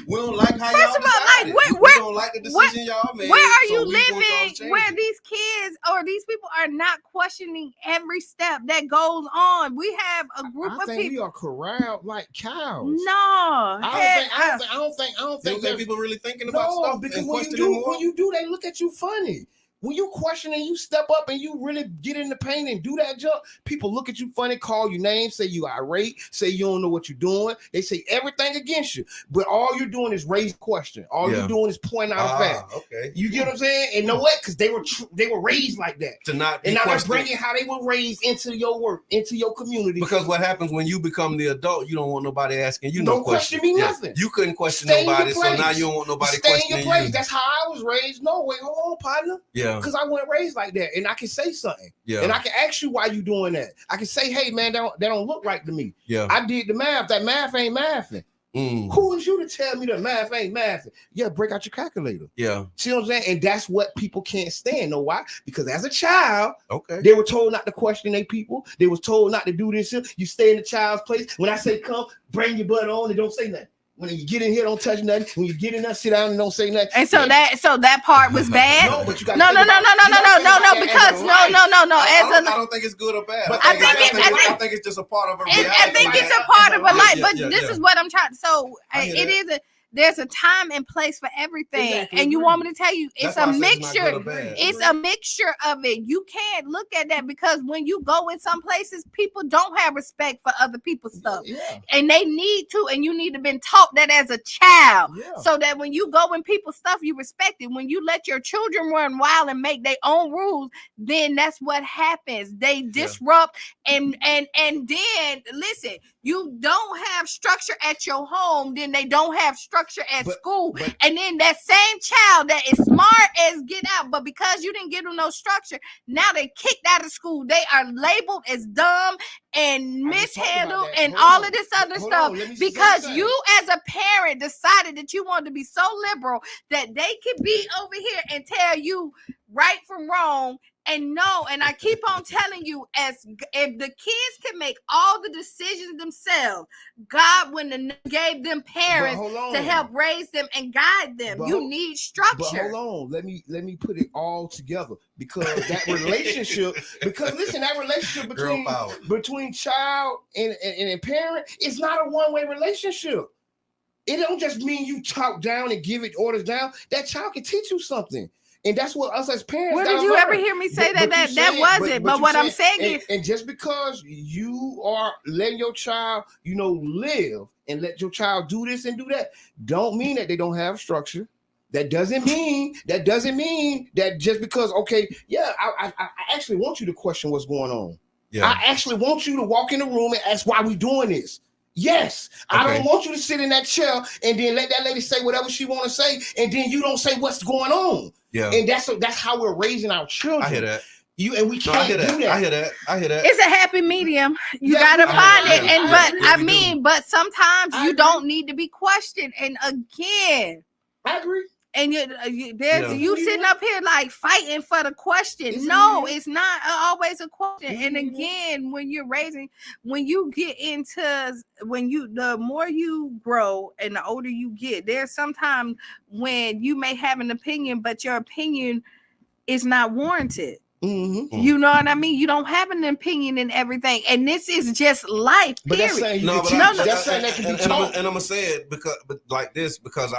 we don't like how y'all decided. We don't like the decision y'all made. Where are you living? Where these kids or these people are not questioning every step that goes on? We have a group of people. We are corralled like cows. No, I don't think people really thinking about stuff. Because when you do, they look at you funny. When you question and you step up and you really get in the pain and do that job, people look at you funny, call you names, say you irate, say you don't know what you're doing. They say everything against you, but all you're doing is raise question. All you're doing is point out a fact. Okay. You get what I'm saying? And know what? Because they were raised like that. To not be and now they're bringing how they were raised into your work, into your community. Because what happens when you become the adult, you don't want nobody asking you no question. Don't question me nothing. You couldn't question nobody, so now you don't want nobody questioning you. Stay in your place. That's how I was raised. No, wait, hold on, partner. Yeah. Because I wasn't raised like that, and I can say something. Yeah. And I can ask you why you doing that. I can say, hey man, that don't look right to me. Yeah. I did the math. That math ain't mathing. Who is you to tell me that math ain't mathing? Yeah, break out your calculator. Yeah. See what I'm saying? And that's what people can't stand. Know why? Because as a child, okay, they were told not to question their people. They was told not to do this. You stay in the child's place. When I say come, bring your butt on and don't say nothing. When you get in here, don't touch nothing. When you get in there, sit down and don't say nothing. And so that part was bad. No, but you got no. Because no. I don't think it's good or bad. I think it's just a part of a reality. I think it's a part of a life. But this is what I'm trying. So it is there's a time and place for everything. Exactly. And you want me to tell you, it's a mixture. It's a mixture of it. You can't look at that because when you go in some places, people don't have respect for other people's stuff. Yeah. And they need to, and you need to been taught that as a child. Yeah. So that when you go in people's stuff, you respect it. When you let your children run wild and make their own rules, then that's what happens. They disrupt and then listen, you don't have structure at your home, then they don't have structure at school. And then that same child that is smart as get out, but because you didn't give them no structure, now they kicked out of school. They are labeled as dumb and mishandled and all of this other stuff because you as a parent decided that you wanted to be so liberal that they could be over here and tell you right from wrong. And no, and I keep on telling you, as if the kids can make all the decisions themselves, God wouldn't have gave them parents to help raise them and guide them. You need structure. But hold on, let me put it all together because that relationship. Because listen, that relationship between child and parent is not a one-way relationship. It don't just mean you talk down and give it orders down. That child can teach you something. And that's what us as parents. Where did you ever hear me say that wasn't? But what I'm saying is, and just because you are letting your child, live and let your child do this and do that, don't mean that they don't have structure. That doesn't mean that just because, I actually want you to question what's going on. Yeah. I actually want you to walk in the room and ask why we doing this. Yes, okay. I don't want you to sit in that chair and then let that lady say whatever she want to say, and then you don't say what's going on. Yeah, and that's how we're raising our children. I hear that. We can't do that. I hear that. It's a happy medium. You gotta find it. But sometimes you don't need to be questioned. And again, I agree. And you sitting up here like fighting for the question. It's not always a question. And again, when you get into the more you grow and the older you get, there's sometimes when you may have an opinion, but your opinion is not warranted. Mm-hmm. You know what I mean? You don't have an opinion in everything, and this is just life. But period. that's saying that's saying that can be taught. And I'm gonna say it because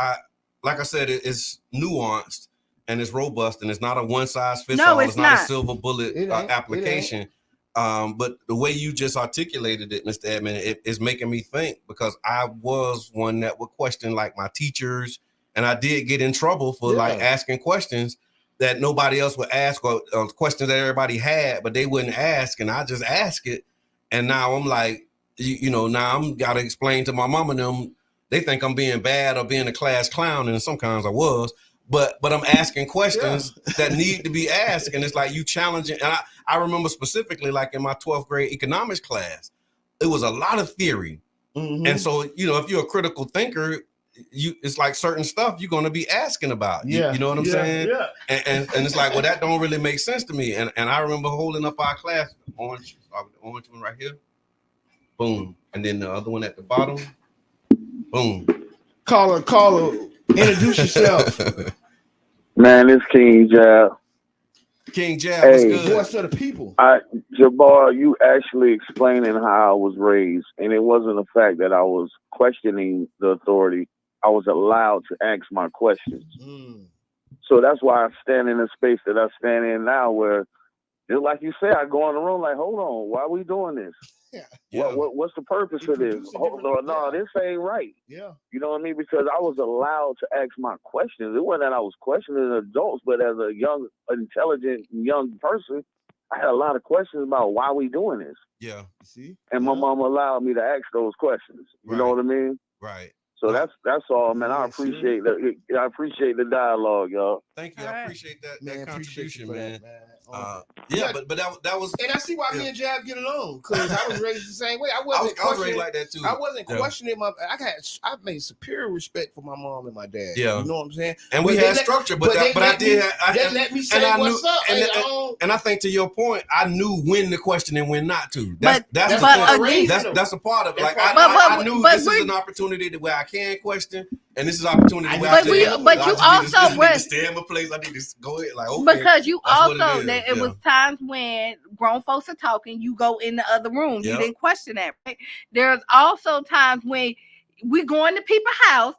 like I said, it's nuanced and it's robust, and it's not a one size fits all. It's not a silver bullet application. But the way you just articulated it, Mr. Edmond, it is making me think, because I was one that would question like my teachers, and I did get in trouble for like asking questions that nobody else would ask, or questions that everybody had, but they wouldn't ask, and I just ask it. And now I'm like, now I'm gotta explain to my mom and them. They think I'm being bad or being a class clown, and sometimes I was. But I'm asking questions that need to be asked, and it's like you challenging. And I remember specifically, like in my 12th grade economics class, it was a lot of theory, and so if you're a critical thinker, it's like certain stuff you're going to be asking about. You know what I'm saying? Yeah. And it's like, well, that don't really make sense to me. And I remember holding up our class, the orange one right here, boom, and then the other one at the bottom, boom. Caller, introduce yourself. Man, it's King Jab. King Jab, what's good? Voice of the people. Jabbar, you actually explaining how I was raised, and it wasn't the fact that I was questioning the authority. I was allowed to ask my questions. So that's why I stand in the space that I stand in now, where, just like you say, I go in the room like, hold on, why are we doing this? What's the purpose of this? Hold on, no, this ain't right. Yeah. You know what I mean? Because I was allowed to ask my questions. It wasn't that I was questioning adults, but as a young, intelligent young person, I had a lot of questions about why we doing this. Yeah. See? And my mom allowed me to ask those questions. You know what I mean? Right. So that's all, man. I appreciate that. I appreciate the dialogue, y'all. Thank you. I appreciate that contribution, man. But that was, and I see why me and Jab get along, because I was raised the same way. I was raised like that too. I wasn't questioning I made superior respect for my mom and my dad. Yeah, you know what I'm saying. And we had structure, but I did. They let me say what's up. And I think, to your point, I knew when to question and when not to. That's a part of it. Like I knew this is an opportunity where I can question, and this is an opportunity where I need to stay in my place. I need to go ahead, like, okay. Because you also, it was times when grown folks are talking, you go in the other room. You didn't question that, right? There's also times when we go into people's house,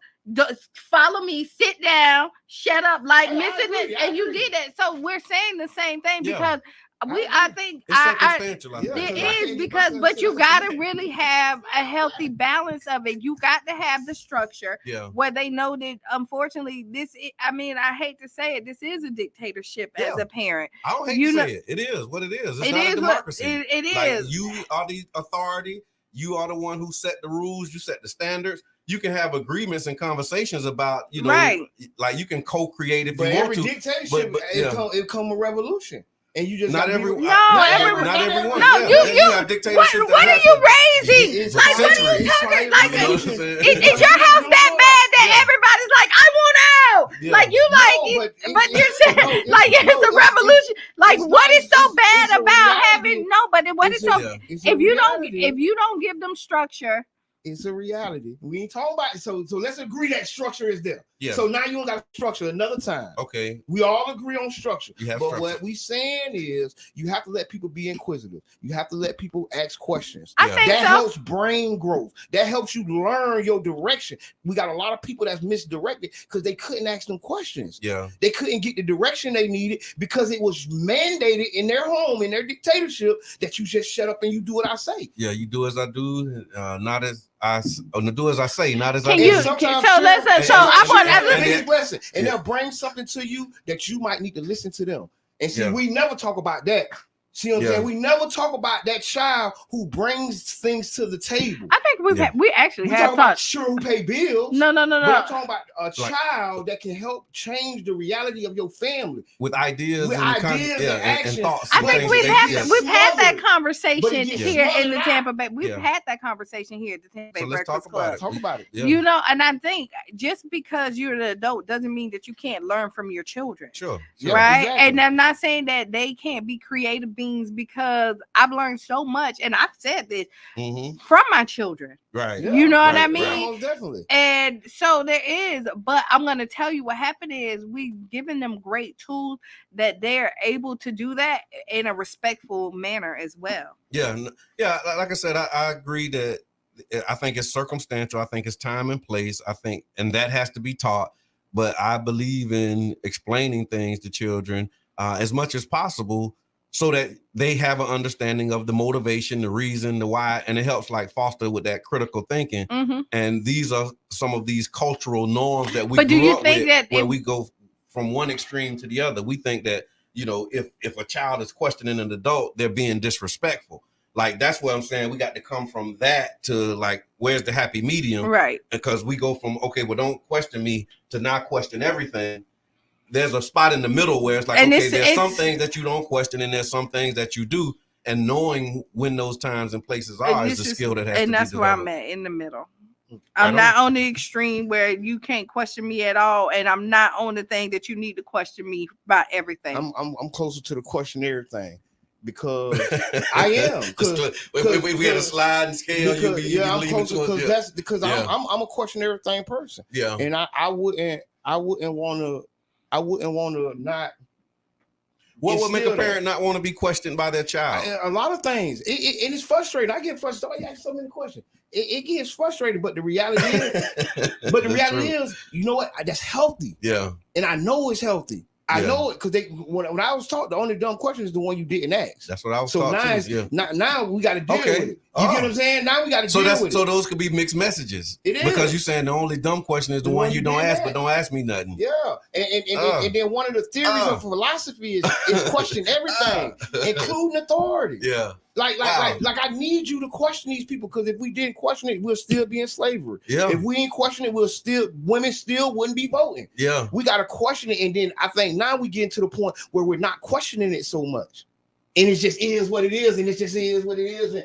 follow me, sit down, shut up, like missing it, and you did that. So we're saying the same thing, because I think it is, because, but you got to really have a healthy balance of it. You got to have the structure where they know that, unfortunately, I hate to say it, this is a dictatorship as a parent. I don't hate to say it. It is what it is. It's not a democracy. It is. Like, you are the authority. You are the one who set the rules. You set the standards. You can have agreements and conversations about, like you can co-create if you want to. Every dictatorship, it come a revolution. And you just not everyone. No, you have dictatorships. What are you raising? Like, what are you talking? Like, is your house that bad that everybody's like, I want out? Yeah. Like, you but you're saying like it's a revolution. Like, what is so bad about having nobody? What is so? If you don't give them structure. It's a reality. We ain't talking about it. So let's agree that structure is there. Yeah. So now you don't got structure another time. Okay. We all agree on structure. But structure. What we saying is you have to let people be inquisitive. You have to let people ask questions. I think that helps brain growth. That helps you learn your direction. We got a lot of people that's misdirected because they couldn't ask them questions. Yeah. They couldn't get the direction they needed because it was mandated in their home, in their dictatorship, that you just shut up and you do what I say. Yeah, you do as I do, not as do as I say, not as I do. And they'll bring something to you that you might need to listen to them. And see, we never talk about that. See what I'm saying? We never talk about that child who brings things to the table. I think we actually have talked about children who pay bills. No. But I'm talking about a child that can help change the reality of your family with ideas, and actions. And thoughts. I think we've had that conversation here in the Tampa Bay. We've had that conversation here at the Tampa Bay Breakfast Club. Talk about it. You know, and I think just because you're an adult doesn't mean that you can't learn from your children. Sure. Right. Exactly. And I'm not saying that they can't be creative beings things because I've learned so much, and I've said this from my children. Right. Yeah, you know what I mean? Right, most definitely. And so there is, but I'm going to tell you what happened is we've given them great tools that they're able to do that in a respectful manner as well. Yeah. Yeah. Like I said, I agree that I think it's circumstantial. I think it's time and place. I think, and that has to be taught. But I believe in explaining things to children as much as possible so that they have an understanding of the motivation, the reason, the why, and it helps like foster with that critical thinking. And these are some of these cultural norms that we grew up with, where we go from one extreme to the other. We think that, you know, if a child is questioning an adult, they're being disrespectful. Like, that's what I'm saying. We got to come from that to like, where's the happy medium? Right. Because we go from, okay, well, don't question me to not question everything. There's a spot in the middle where it's like, and okay, there's some things that you don't question and there's some things that you do. And knowing when those times and places are is the skill that has to be developed. And that's where I'm at, in the middle. I'm not on the extreme where you can't question me at all, and I'm not on the thing that you need to question me about everything. I'm closer to the questionnaire thing. Because I am. We had a slide and scale. I'm closer because I'm a question everything person. Yeah, and I wouldn't want to not. What would make a parent not want to be questioned by their child? A lot of things. It is frustrating. I get frustrated. I ask so many questions. It gets frustrating, but the reality is, you know what? That's healthy. Yeah, and I know it's healthy. I know it because when I was taught, the only dumb question is the one you didn't ask. That's what I was taught too. Now we got to deal with it. You get what I'm saying? Now we got to deal with it. So those could be mixed messages. It is. Because you're saying the only dumb question is the one you don't ask, but don't ask me nothing. Yeah. And then one of the theories of philosophy is question everything, including authority. Yeah. Like I need you to question these people, because if we didn't question it, we'll still be in slavery. Yeah. If we ain't question it, women still wouldn't be voting. Yeah. We gotta question it, and then I think now we get to the point where we're not questioning it so much. And it just is what it is, and it just is what it is. And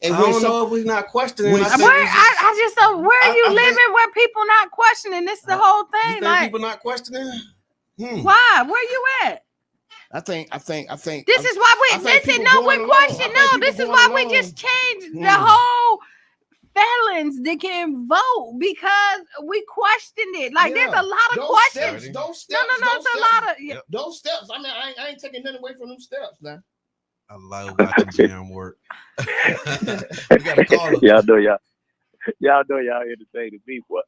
I don't know if we're not questioning. I just know where are you living where people not questioning? This is the whole thing. You think people not questioning? Why? Where you at? I think. This is why we listen. No, we question. No, this is why we just changed the whole felons that can vote, because we questioned it. Like there's a lot of questions. Those steps. No, it's a lot of those steps. I mean, I ain't taking nothing away from them steps now. I love watching Jam work. We gotta call them. Y'all know y'all entertaining me, what?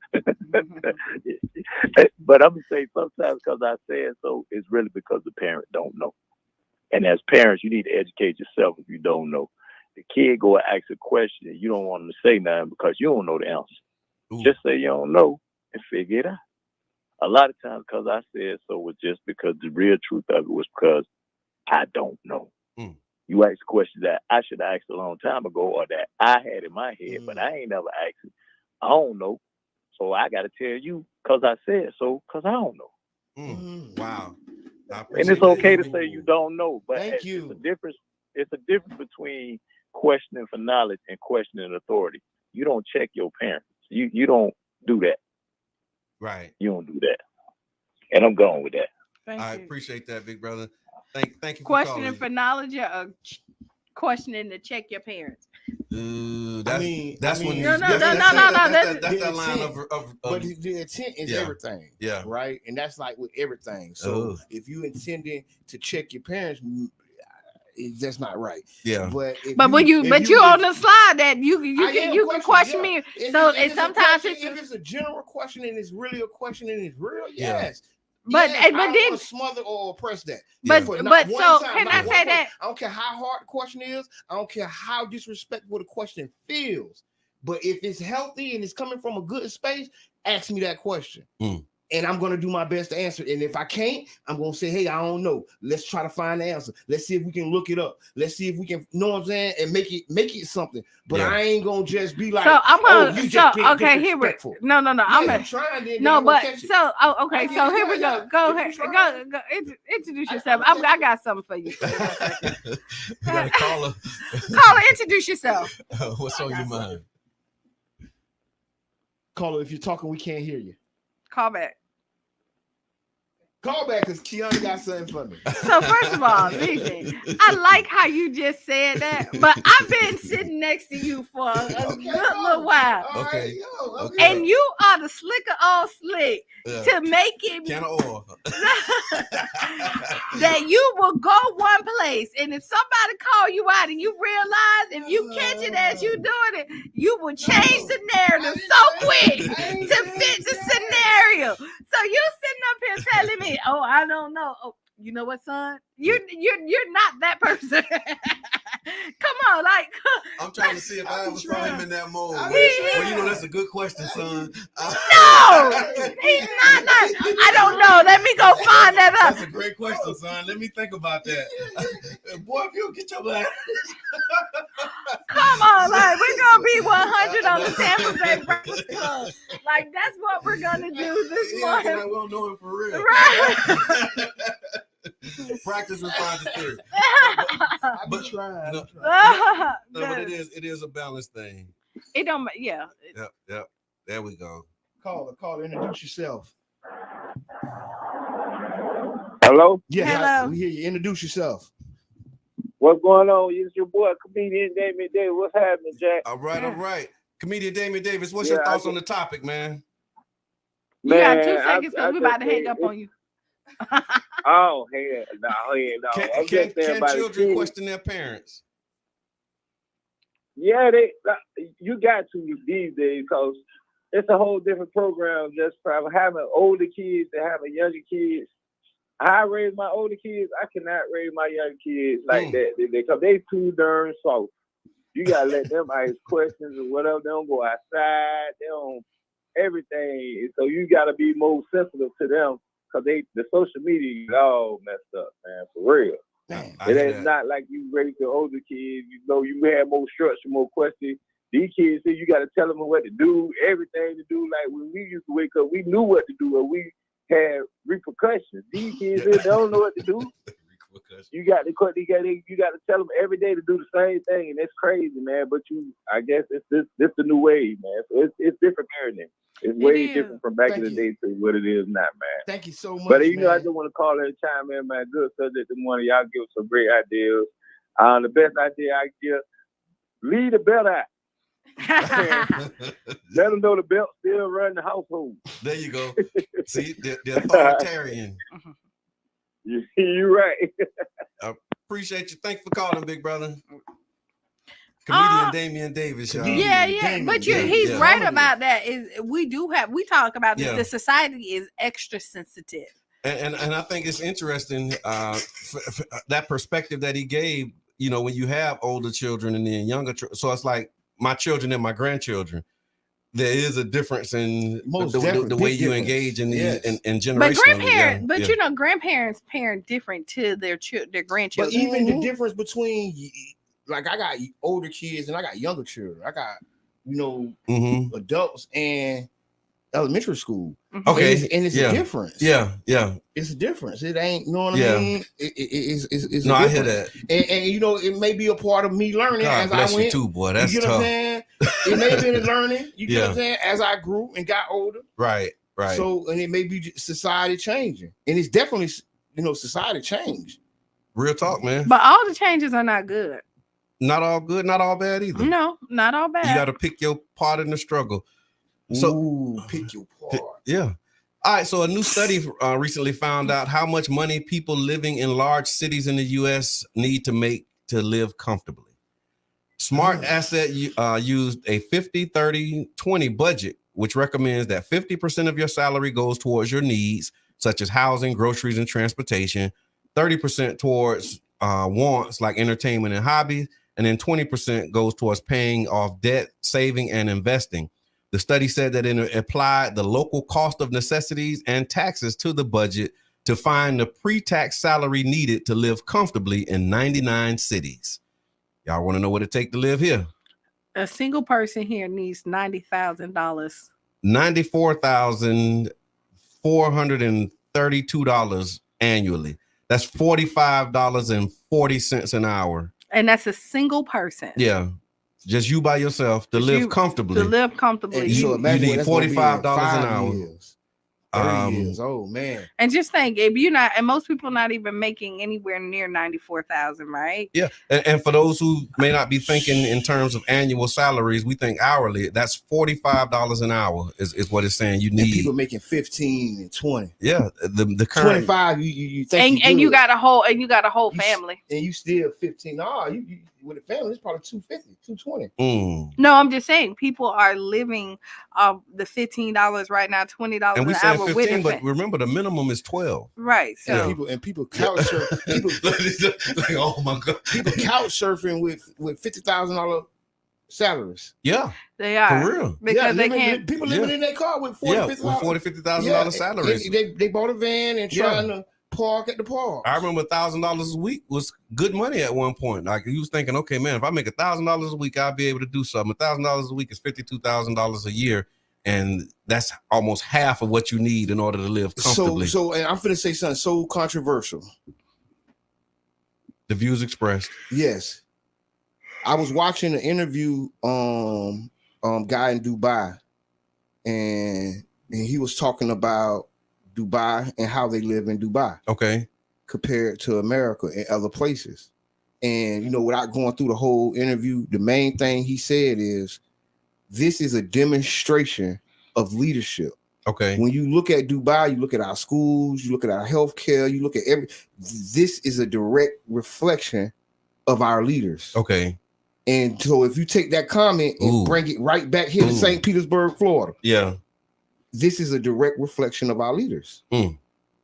But I'm gonna say sometimes because I said so, it's really because the parent don't know. And as parents, you need to educate yourself if you don't know. The kid go and ask a question and you don't want them to say nothing because you don't know the answer. Ooh. Just say you don't know and figure it out. A lot of times because I said so was just because the real truth of it was because I don't know. You asked a question that I should have asked a long time ago, or that I had in my head, but I ain't never asked it. I don't know. So I got to tell you because I said so, because I don't know. Wow. And it's okay to say you don't know, but Thank you. It's a difference between questioning for knowledge and questioning authority. You don't check your parents. You don't do that. Right. You don't do that. And I'm going with that. I appreciate that, big brother. Thank you for questioning for knowledge, or questioning to check your parents. That's when that's that line of but the intent is everything. Yeah. Right. And that's like with everything. So if you intending to check your parents, that's not right. Yeah. But you on the slide that you can question me. So sometimes if it's a general question and it's really a question and it's real, yes. But I but then smother or oppress that. But so can I say that? I don't care how hard the question is. I don't care how disrespectful the question feels. But if it's healthy and it's coming from a good space, ask me that question. And I'm going to do my best to answer it. And if I can't, I'm going to say, hey, I don't know. Let's try to find the answer. Let's see if we can look it up. Let's see if we can, know what I'm saying, and make it something. But I ain't going to just be like, so I'm going to, okay, here we go. No. I'm trying. No, but so, okay, so here we go. Go ahead. Go introduce yourself. I got something for you. You got to call her. Call her, introduce yourself. What's on your mind? Call her. If you're talking, we can't hear you. Call back. Call back because Kiana got something for me. So first of all, listen, I like how you just said that, but I've been sitting next to you for a good little while. Okay. And you are the slicker all slick to make it can of oil. that you will go one place, and if somebody call you out and you realize if you catch it as you doing it, you will change the narrative so quick to fit the scenario. So you sitting up here telling me, oh, I don't know. Oh, you know what, son? You're not that person. Come on, like I'm trying to see if I ever saw him in that mode. Well, you know that's a good question, son. No, he's not. I don't know. Let me go find that up. That's a great question, son. Let me think about that. Boy, if you get your ass. Come on, like we're gonna be 100 on the Tampa Bay Breakfast Club. Like that's what we're gonna do this morning. We don't know him for real. Right. Practice response theory. But trying. No, but it is a balance thing. It don't. Yeah. Yep. There we go. Call. Introduce yourself. Hello. Yeah. Hello. We hear you. Introduce yourself. What's going on? It's your boy, comedian Damien Davis. What's happening, Jack? All right. Comedian Damien Davis, what's your thoughts on the topic, man? You got 2 seconds because we're about to hang up on you. Oh, hell no. Can children question their parents? Yeah, you got to these days because it's a whole different program just for having older kids and having younger kids. I raise my older kids. I cannot raise my young kids like that because they too darn soft. You gotta let them ask questions or whatever. They don't go outside. They don't everything. So you gotta be more sensitive to them because the social media is all messed up, man. For real. It ain't not like you raise the older kids. You know, you have more structure, more questions. These kids, you got to tell them what to do, everything to do. Like when we used to wake up, we knew what to do, and we had repercussions. These kids, they don't know what to do. You got to tell them every day to do the same thing, and it's crazy, man. But I guess it's the new wave, man. So it's different parenting. It's way different from back in the day to what it is now, man. Thank you so much. But know, I just want to call in time, man. Man, good subject this morning. Y'all give some great ideas. The best idea I give: leave the belt out. Let them know the belt still run the household. There you go. See, the authoritarian. You're right. I appreciate you. Thanks for calling, big brother. Comedian Damien Davis, y'all. Yeah. But he's right about that. We talk about this. The society is extra sensitive. And I think it's interesting that perspective that he gave, you know, when you have older children and then younger children. So it's like my children and my grandchildren. There is a difference in the way you engage in these in generational. But you know, grandparents parent different to their grandchildren. But even the difference between, like, I got older kids and I got younger children. I got, adults and elementary school. Okay, and it's a difference. Yeah, it's a difference. It ain't, you know what I mean? It's no, I hear that. And you know, it may be a part of me learning God as I went. You too, boy. That's you know tough. What I'm saying? It may have been a learning. You know what I'm saying? As I grew and got older. Right. So, and it may be society changing, and it's definitely, society changed. Real talk, man. But all the changes are not good. Not all good, not all bad either. No, not all bad. You got to pick your part in the struggle. So pick your part. Yeah. All right. So a new study recently found out how much money people living in large cities in the U.S. need to make to live comfortably. Smart Asset used a 50-30-20 budget, which recommends that 50% of your salary goes towards your needs, such as housing, groceries, and transportation, 30% towards wants like entertainment and hobbies, and then 20% goes towards paying off debt, saving, and investing. The study said that it applied the local cost of necessities and taxes to the budget to find the pre-tax salary needed to live comfortably in 99 cities. Y'all want to know what it takes to live here? A single person here needs $90,000. $94,432 annually. That's $45.40 an hour. And that's a single person. Yeah. Just you by yourself to live comfortably. To live comfortably. You need $45 an hour. 30 years. Oh man. And just think, if you're not, and most people not even making anywhere near 94,000, right? Yeah. And for those who may not be thinking in terms of annual salaries, we think hourly. That's $45 an hour is what it's saying you need. And people making 15 and 20. Yeah. The current 25, you think and you got a whole family. And you still 15. Oh, you with a family, it's probably 250, 220. No, I'm just saying people are living the $15 right now, $20 and we an say hour 15, with but remember the minimum is 12. Right. So people couch surf, people like, oh my God. People couch surfing with $50,000 salaries. Yeah. They are. For real. Because they can't. People living in their car with $50,000 salaries. They bought a van and trying to park at the park. I remember $1,000 a week was good money at one point. Like you was thinking, okay, man, if I make $1,000 a week, I'll be able to do something. $1,000 a week is $52,000 a year. And that's almost half of what you need in order to live comfortably. So and I'm finna say something so controversial. The views expressed. Yes. I was watching an interview guy in Dubai, and he was talking about Dubai and how they live in Dubai. Okay. Compared to America and other places. And without going through the whole interview, the main thing he said is this is a demonstration of leadership. Okay. When you look at Dubai, you look at our schools, you look at our healthcare, you look at this is a direct reflection of our leaders. Okay. And so if you take that comment and bring it right back here to St. Petersburg, Florida. Yeah. This is a direct reflection of our leaders. Yeah.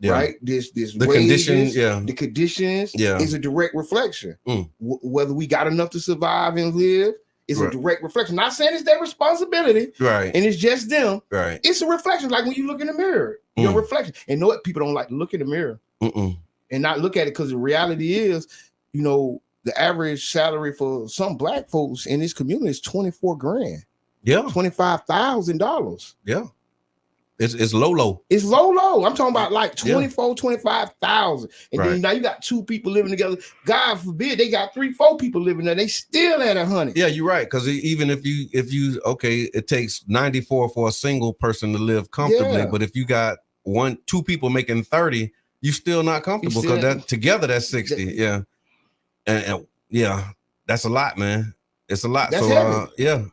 Right? This the wages, conditions, the conditions is a direct reflection. Whether we got enough to survive and live is a direct reflection. Not saying it's their responsibility, right? And it's just them, right? It's a reflection, like when you look in the mirror, your reflection. And know what? People don't like to look in the mirror and not look at it because the reality is, the average salary for some black folks in this community is $24,000. Yeah, $25,000. Yeah. It's low. It's low. I'm talking about like 24, 25,000. And then now you got two people living together. God forbid they got 3-4 people living there. They still at 100. Yeah, you're right. Because even if you it takes 94 for a single person to live comfortably. Yeah. But if you got 2 people making 30, you still not comfortable because that together that's 60. Yeah. And yeah, that's a lot, man. It's a lot. That's so heavy. Yeah.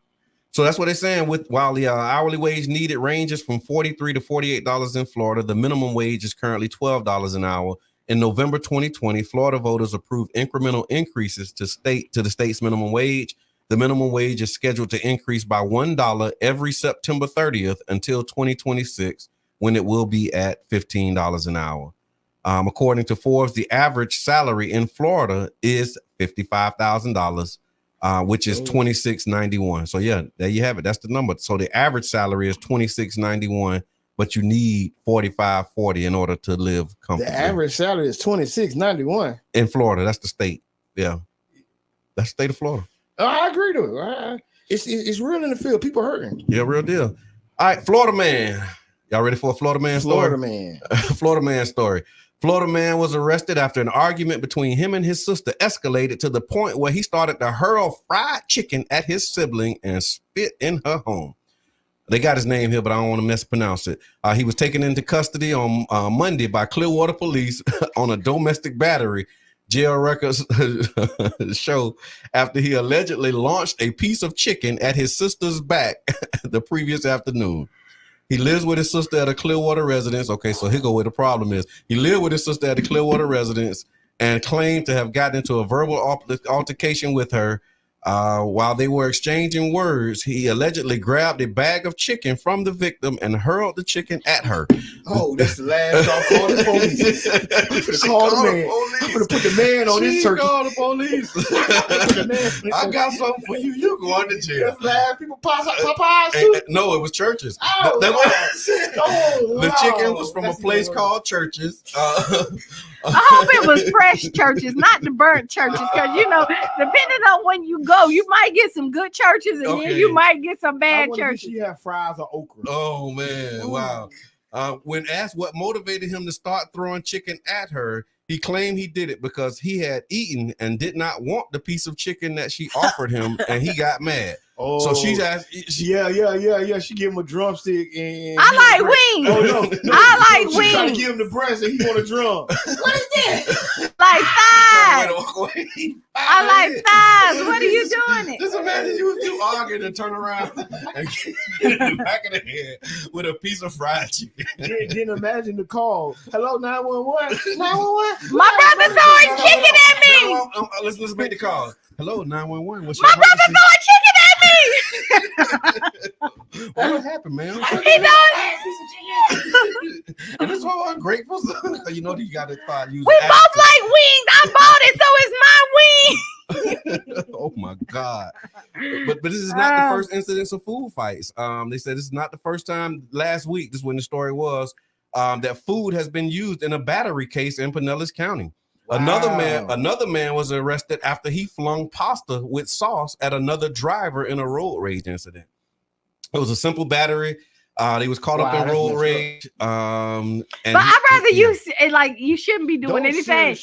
So that's what they're saying. While the hourly wage needed ranges from $43 to $48 in Florida, the minimum wage is currently $12 an hour. In November 2020, Florida voters approved incremental increases to the state's minimum wage. The minimum wage is scheduled to increase by $1 every September 30th until 2026, when it will be at $15 an hour. According to Forbes, the average salary in Florida is $55,000. Which is $26.91. So yeah, there you have it. That's the number. So the average salary is $26.91, but you need $45.40 in order to live comfortably. The average salary is $26.91 in Florida. That's the state. Yeah, that's the state of Florida. I agree to it. It's real in the field. People hurting. Yeah, real deal. All right, Florida man. Y'all ready for a Florida man story? Florida man. Florida man story. Florida man was arrested after an argument between him and his sister escalated to the point where he started to hurl fried chicken at his sibling and spit in her home. They got his name here, but I don't want to mispronounce it. He was taken into custody on Monday by Clearwater police on a domestic battery. Jail records show after he allegedly launched a piece of chicken at his sister's back the previous afternoon. He lives with his sister at a Clearwater residence. Okay, so here go where the problem is. He lived with his sister at a Clearwater residence and claimed to have gotten into a verbal altercation with her. While they were exchanging words, he allegedly grabbed a bag of chicken from the victim and hurled the chicken at her. Oh, that's the last y'all call the police. I'm gonna call the man. I'm gonna put the man on this turkey. Call the police. I got something for you. You're going to jail. That's last people Popeyes too? No, it was Churches. Oh, the chicken was from a place called Churches. I hope it was fresh Churches, not the burnt Churches, because depending on when you go, you might get some good Churches, and then you might get some bad Churches. She had fries or okra. Oh man, wow! When asked what motivated him to start throwing chicken at her, he claimed he did it because he had eaten and did not want the piece of chicken that she offered him, and he got mad. Oh, so she's asked. Yeah. She give him a drumstick and I like wings. Oh no, I like she trying to wings. give him the breast and he want a drum. What is this? Like thighs. I like thighs. What are you doing it? Just imagine you arguing and turn around and get in the back of the head with a piece of fried chicken. Then imagine the call. Hello, 911. 911. My brother throwing chicken at me. Let's make the call. Hello, 911. What's My your brother emergency? throwing chicken at me. What happened, man? He does. And it's so ungrateful. You know you got to start using. We both like wings. I bought it, so it's my wing. Oh my God! But this is not the first incidence of food fights. They said this is not the first time. Last week, this is when the story was that food has been used in a battery case in Pinellas County. Wow. Another man was arrested after he flung pasta with sauce at another driver in a road rage incident. It was a simple battery. They was caught up in road rage. But I'd rather you shouldn't be doing anything.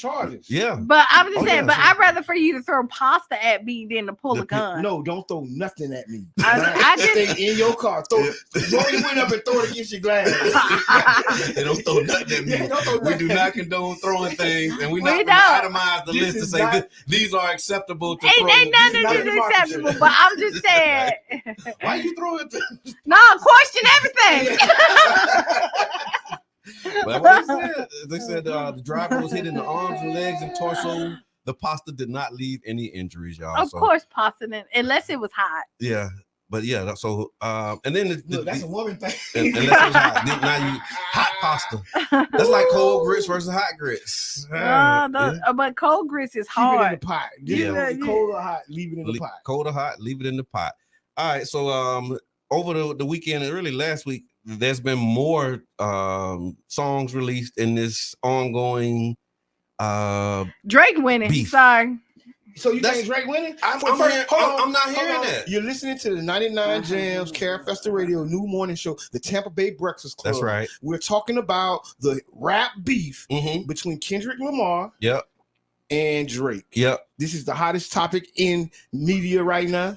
Yeah. But I'm just saying, I'd rather for you to throw pasta at me than to pull a gun. No, don't throw nothing at me. I just stay in your car. Roll your window up and throw it against your glass. They don't throw nothing at me. We do not condone throwing things, and we not itemize the list to say these are acceptable to throw. Ain't none of this acceptable. But I'm just saying. Why you throwing? No, question everything. But what they said the driver was hit in the arms and legs and torso. The pasta did not leave any injuries, y'all. Of course, pasta didn't, unless it was hot. Yeah, but yeah. So and then that's a woman thing. Unless it was hot, now you hot pasta. That's like cold grits versus hot grits. But cold grits is hard. Keep it in the pot. Cold or hot, leave it in the pot. Cold or hot, leave it in the pot. All right, so over the weekend and really last week, there's been more songs released in this ongoing Drake winning. Beef. Sorry. So you think Drake winning? I'm not hearing that. You're listening to the 99 Jams, Carefesta Radio, new morning show, the Tampa Bay Breakfast Club. That's right. We're talking about the rap beef between Kendrick Lamar and Drake. Yep. This is the hottest topic in media right now.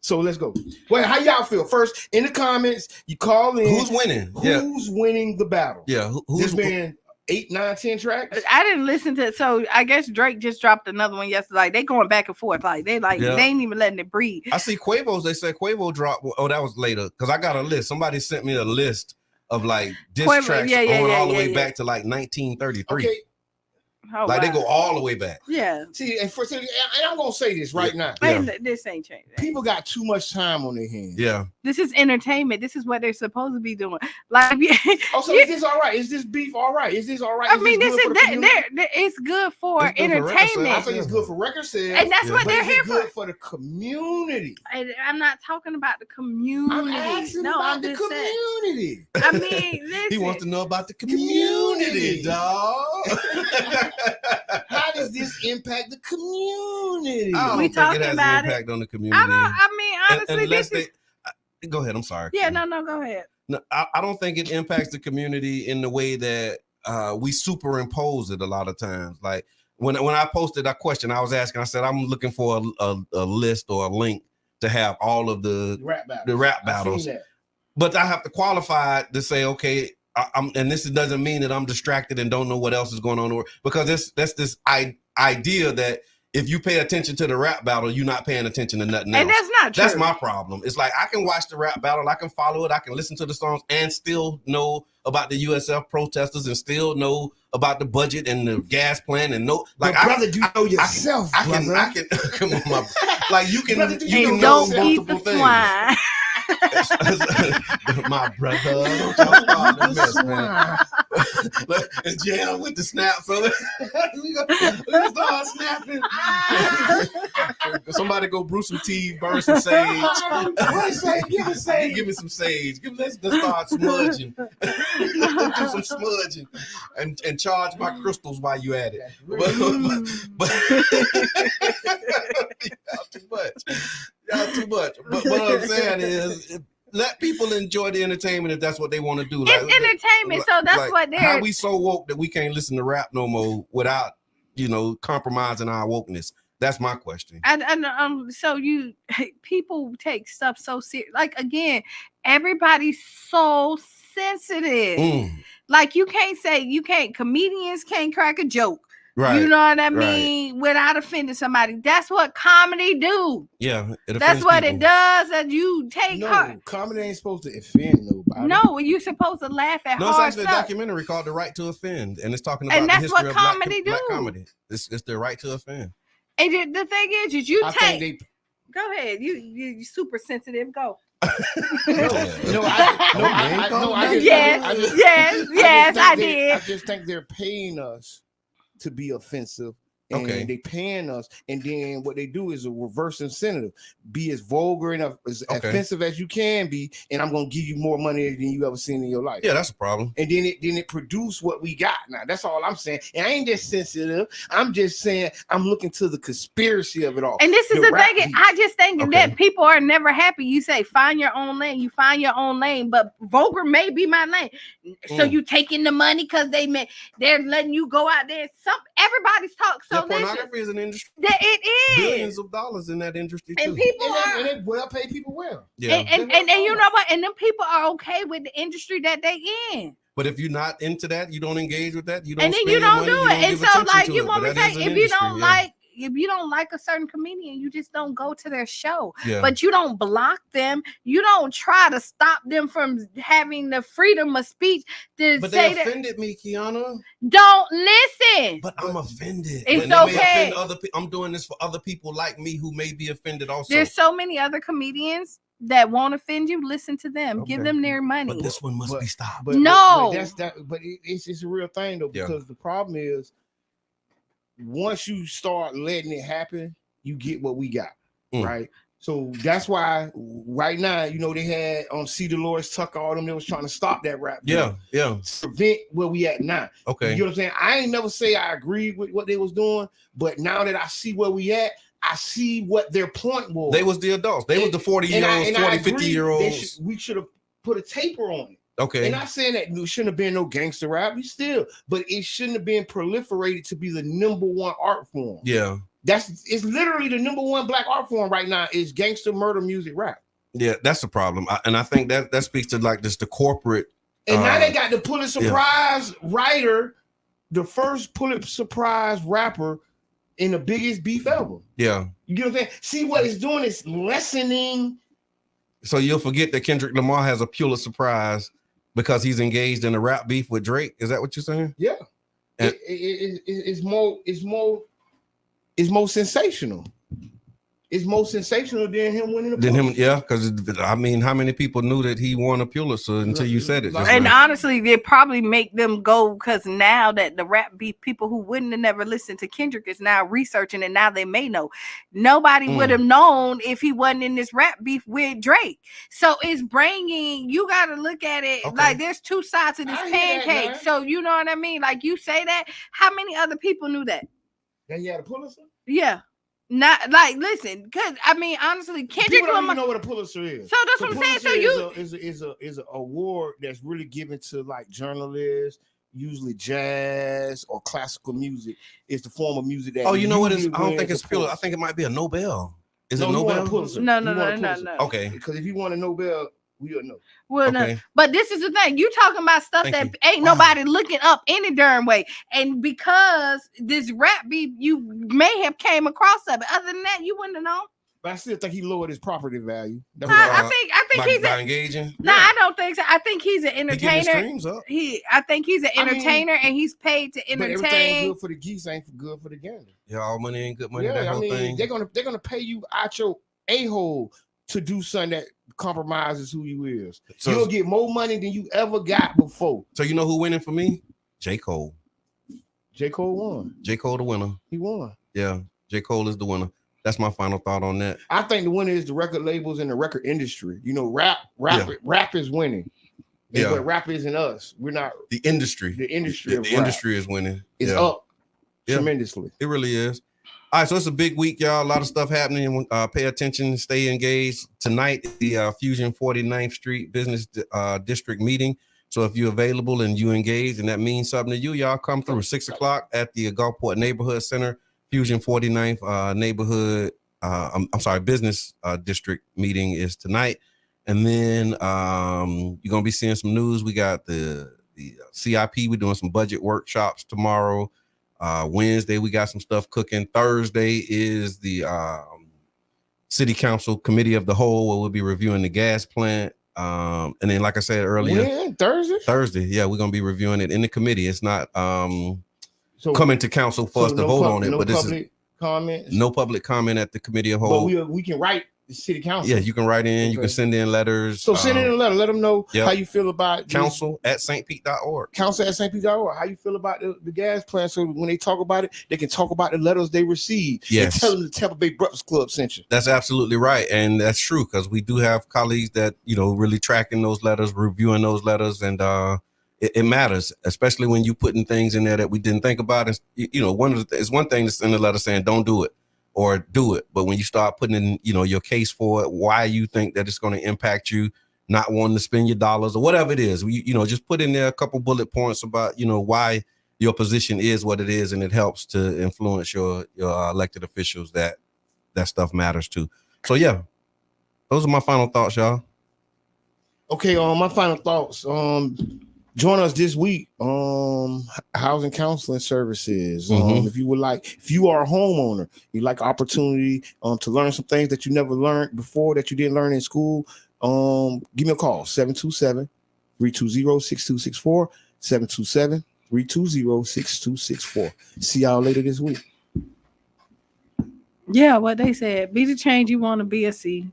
So let's go. Well, how y'all feel? First, in the comments, you call in. Who's winning? Who's winning the battle? Yeah. There's been 8, 9, 10 tracks. I didn't listen to it, so I guess Drake just dropped another one yesterday. Like, they going back and forth. Like they ain't even letting it breathe. I see Quavo's. They said Quavo dropped. Oh, that was later because I got a list. Somebody sent me a list of like diss tracks going all the way back to like 1933. Okay. Oh, they go all the way back. Yeah. See, and I'm gonna say this right now. This ain't changing. People got too much time on their hands. Yeah. This is entertainment. This is what they're supposed to be doing. Like, is this all right? Is this beef all right? Is this all right? I mean, it's good for entertainment. I think it's good for record sales, and that's what they're here for. For the community. And I'm not talking about the community. I'm asking about the community. I mean, listen. He wants to know about the community, dog. How does this impact the community? I don't think it has an impact on the community. I mean, honestly, go ahead. I'm sorry. Yeah, no, go ahead. No, I don't think it impacts the community in the way that we superimpose it a lot of times. Like when I posted that question, I was asking, I said, I'm looking for a list or a link to have all of the rap battles. But I have to qualify to say, okay, and this doesn't mean that I'm distracted and don't know what else is going on, because that's this idea that if you pay attention to the rap battle, you're not paying attention to nothing else. And that's not true. That's my problem. It's like I can watch the rap battle, I can follow it, I can listen to the songs and still know about the USF protesters and still know about the budget and the gas plan and know like brother, you know yourself. I can come on, like you can brother, you don't know eat the things. swine. My brother, don't y'all start the mess, man. It's jam with the snap, so let's start snapping. Somebody go brew some tea, burn some sage. Give me sage. Give me some sage. Let's start smudging. Do some smudging and charge my crystals while you at it. But y'all too much. But what I'm saying is, let people enjoy the entertainment if that's what they want to do. It's entertainment, so that's what they're. How we so woke that we can't listen to rap no more without, compromising our wokeness. That's my question. And so people take stuff so serious. Like again, everybody's so sensitive. Like comedians can't crack a joke. Right. You know what I mean? Right. Without offending somebody. That's what comedy do. Yeah. That's what it does. That you take comedy ain't supposed to offend nobody. No, you're supposed to laugh at hard it's actually stuff. a documentary called The Right to Offend. And it's talking about the history what of comedy black comedy. It's the right to offend. And the thing is you go ahead. You super sensitive. Go. Yes, I did. I just think they're paying us to be offensive. And they paying us, and then what they do is a reverse incentive: be as vulgar and as offensive as you can be, and I'm gonna give you more money than you ever seen in your life. Yeah, that's a problem. And then it produce what we got now. That's all I'm saying. And I ain't just sensitive. I'm just saying I'm looking to the conspiracy of it all. And this is the thing. I just think that people are never happy. You say find your own lane. You find your own lane, but vulgar may be my lane. So you taking the money because they're letting you go out there. Everybody's talk. So pornography is an industry. It is billions of dollars in that industry too. And people and they well paid people well. Yeah. And you know what? And them people are okay with the industry that they in. But if you're not into that, you don't engage with that. You don't. And then you don't do it. And so, like, you want me to say, if you don't like a certain comedian, you just don't go to their show. Yeah. But you don't block them. You don't try to stop them from having the freedom of speech to but say they offended me, Kiana. Don't listen. But I'm offended. It's okay. I'm doing this for other people like me who may be offended also. There's so many other comedians that won't offend you. Listen to them. Give them their money. But this one must be stopped. But it's a real thing though, because the problem is, once you start letting it happen, you get what we got, right? So that's why right now, they had on C. Dolores Tucker, all them, they was trying to stop that rap. Yeah. Prevent where we at now. Okay. You know what I'm saying? I ain't never say I agree with what they was doing, but now that I see where we at, I see what their point was. They was the adults. They was the 40-year-olds, 50-year-olds. We should have put a taper on it. Okay. And not saying that there shouldn't have been no gangster rap, but it shouldn't have been proliferated to be the number one art form. Yeah. It's literally the number one black art form right now is gangster murder music rap. Yeah, that's the problem. And I think that speaks to like just the corporate. And now they got the Pulitzer Prize writer, the first Pulitzer Prize rapper in the biggest beef ever. Yeah. You get what I'm saying? See what it's doing is lessening. So you'll forget that Kendrick Lamar has a Pulitzer Prize because he's engaged in a rap beef with Drake. Is that what you're saying? Yeah. And it's more sensational. It's more sensational than him winning the Pulitzer. Because I mean, how many people knew that he won a Pulitzer until you said it? And honestly, they probably make them go because now that the rap beef people who wouldn't have never listened to Kendrick is now researching, and now they may know. Nobody would have known if he wasn't in this rap beef with Drake. So it's bringing. You got to look at it like there's two sides to this pancake. So you know what I mean? Like you say that. How many other people knew that? That he had a Pulitzer? Yeah. Not like listen, because I mean honestly, Kendrick Lamar, don't even know what a Pulitzer is. So that's what I'm saying. So you is an award that's really given to like journalists, usually jazz or classical music. It's the form of music that. Oh, you know what? I don't think it's Pulitzer. I think it might be a Nobel. Is it Nobel? No. Okay. Because if you want a Nobel, we don't know. Well, no, but this is the thing. You talking about stuff ain't nobody looking up any darn way. And because this rap beef, you may have came across of it. Other than that, you wouldn't have known. But I still think he lowered his property value. I think he's engaging. No, I don't think so. I think he's an entertainer. I think he's an entertainer, and he's paid to entertain. But everything good for the geese ain't good for the gander. Yeah, all money ain't good money. That whole thing. They're gonna pay you out your a-hole to do something that compromises who you is. So you'll get more money than you ever got before. So you know who winning for me? J. Cole. J. Cole won. J. Cole the winner. He won. Yeah, J. Cole is the winner. That's my final thought on that. I think the winner is the record labels and the record industry. Rap is winning. Yeah. But rap isn't us. We're not the industry. The industry. The industry is winning. It's up tremendously. It really is. All right, so it's a big week, y'all. A lot of stuff happening. Pay attention, stay engaged. Tonight, the Fusion 49th Street Business District meeting. So if you're available and you engage and that means something to you, y'all come through 6 o'clock at the Gulfport Neighborhood Center. Fusion 49th neighborhood. I'm sorry, business district meeting is tonight. And then you're going to be seeing some news. We got the CIP. We're doing some budget workshops tomorrow. Wednesday, we got some stuff cooking. Thursday is the City Council Committee of the Whole, where we'll be reviewing the gas plant. And then, like I said earlier, when? Thursday, yeah, we're gonna be reviewing it in the committee. It's not coming to council for us to vote on it, but this is comments. No public comment at the committee of whole. But we can write the city council. Yeah, you can write in. Okay. You can send in letters. So send in a letter. Let them know how you feel about council@stpete.org. Council@stpete.org. How you feel about the gas plant? So when they talk about it, they can talk about the letters they received. Yes. And tell them the Tampa Bay Breakfast Club sent you. That's absolutely right, and that's true because we do have colleagues that really tracking those letters, reviewing those letters, and it matters, especially when you putting things in there that we didn't think about. And it's one thing to send a letter saying don't do it or do it, but when you start putting in your case for it, why you think that it's going to impact you, not wanting to spend your dollars or whatever it is, just put in there a couple bullet points about why your position is what it is, and it helps to influence your elected officials that stuff matters to. So yeah, those are my final thoughts, y'all. Okay, my final thoughts. Join us this week, housing counseling services. If you are a homeowner, you like opportunity to learn some things that you never learned before, that you didn't learn in school, give me a call, 727-320-6264, 727-320-6264. See y'all later this week. Yeah, what they said, be the change you want to be a C.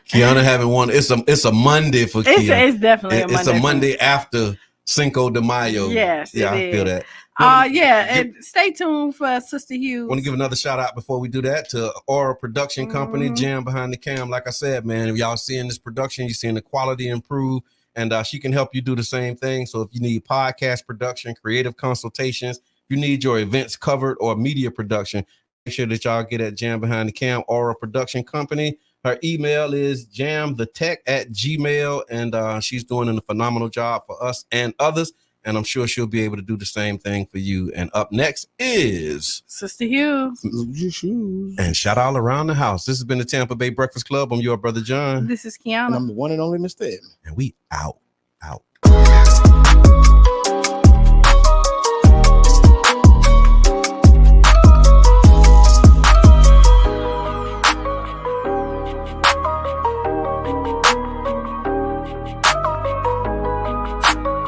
Kiana having one. It's a Monday for Kiana. It's definitely a Monday. It's a Monday after Cinco de Mayo. Yes, yeah, I feel that. And stay tuned for Sister Hughes. Want to give another shout out before we do that to Aura Production Company, Jam behind the cam. Like I said, man, if y'all seeing this production, you're seeing the quality improve, and she can help you do the same thing. So if you need podcast production, creative consultations, you need your events covered or media production, make sure that y'all get at Jam Behind the Cam, Aura Production Company. Her email is jamthetech@gmail, and she's doing a phenomenal job for us and others, and I'm sure she'll be able to do the same thing for you. And up next is Sister Hughes. And shout out around the house. This has been the Tampa Bay Breakfast Club. I'm your brother John. This is Kiana. And I'm the one and only Mr. Edmond. And we out.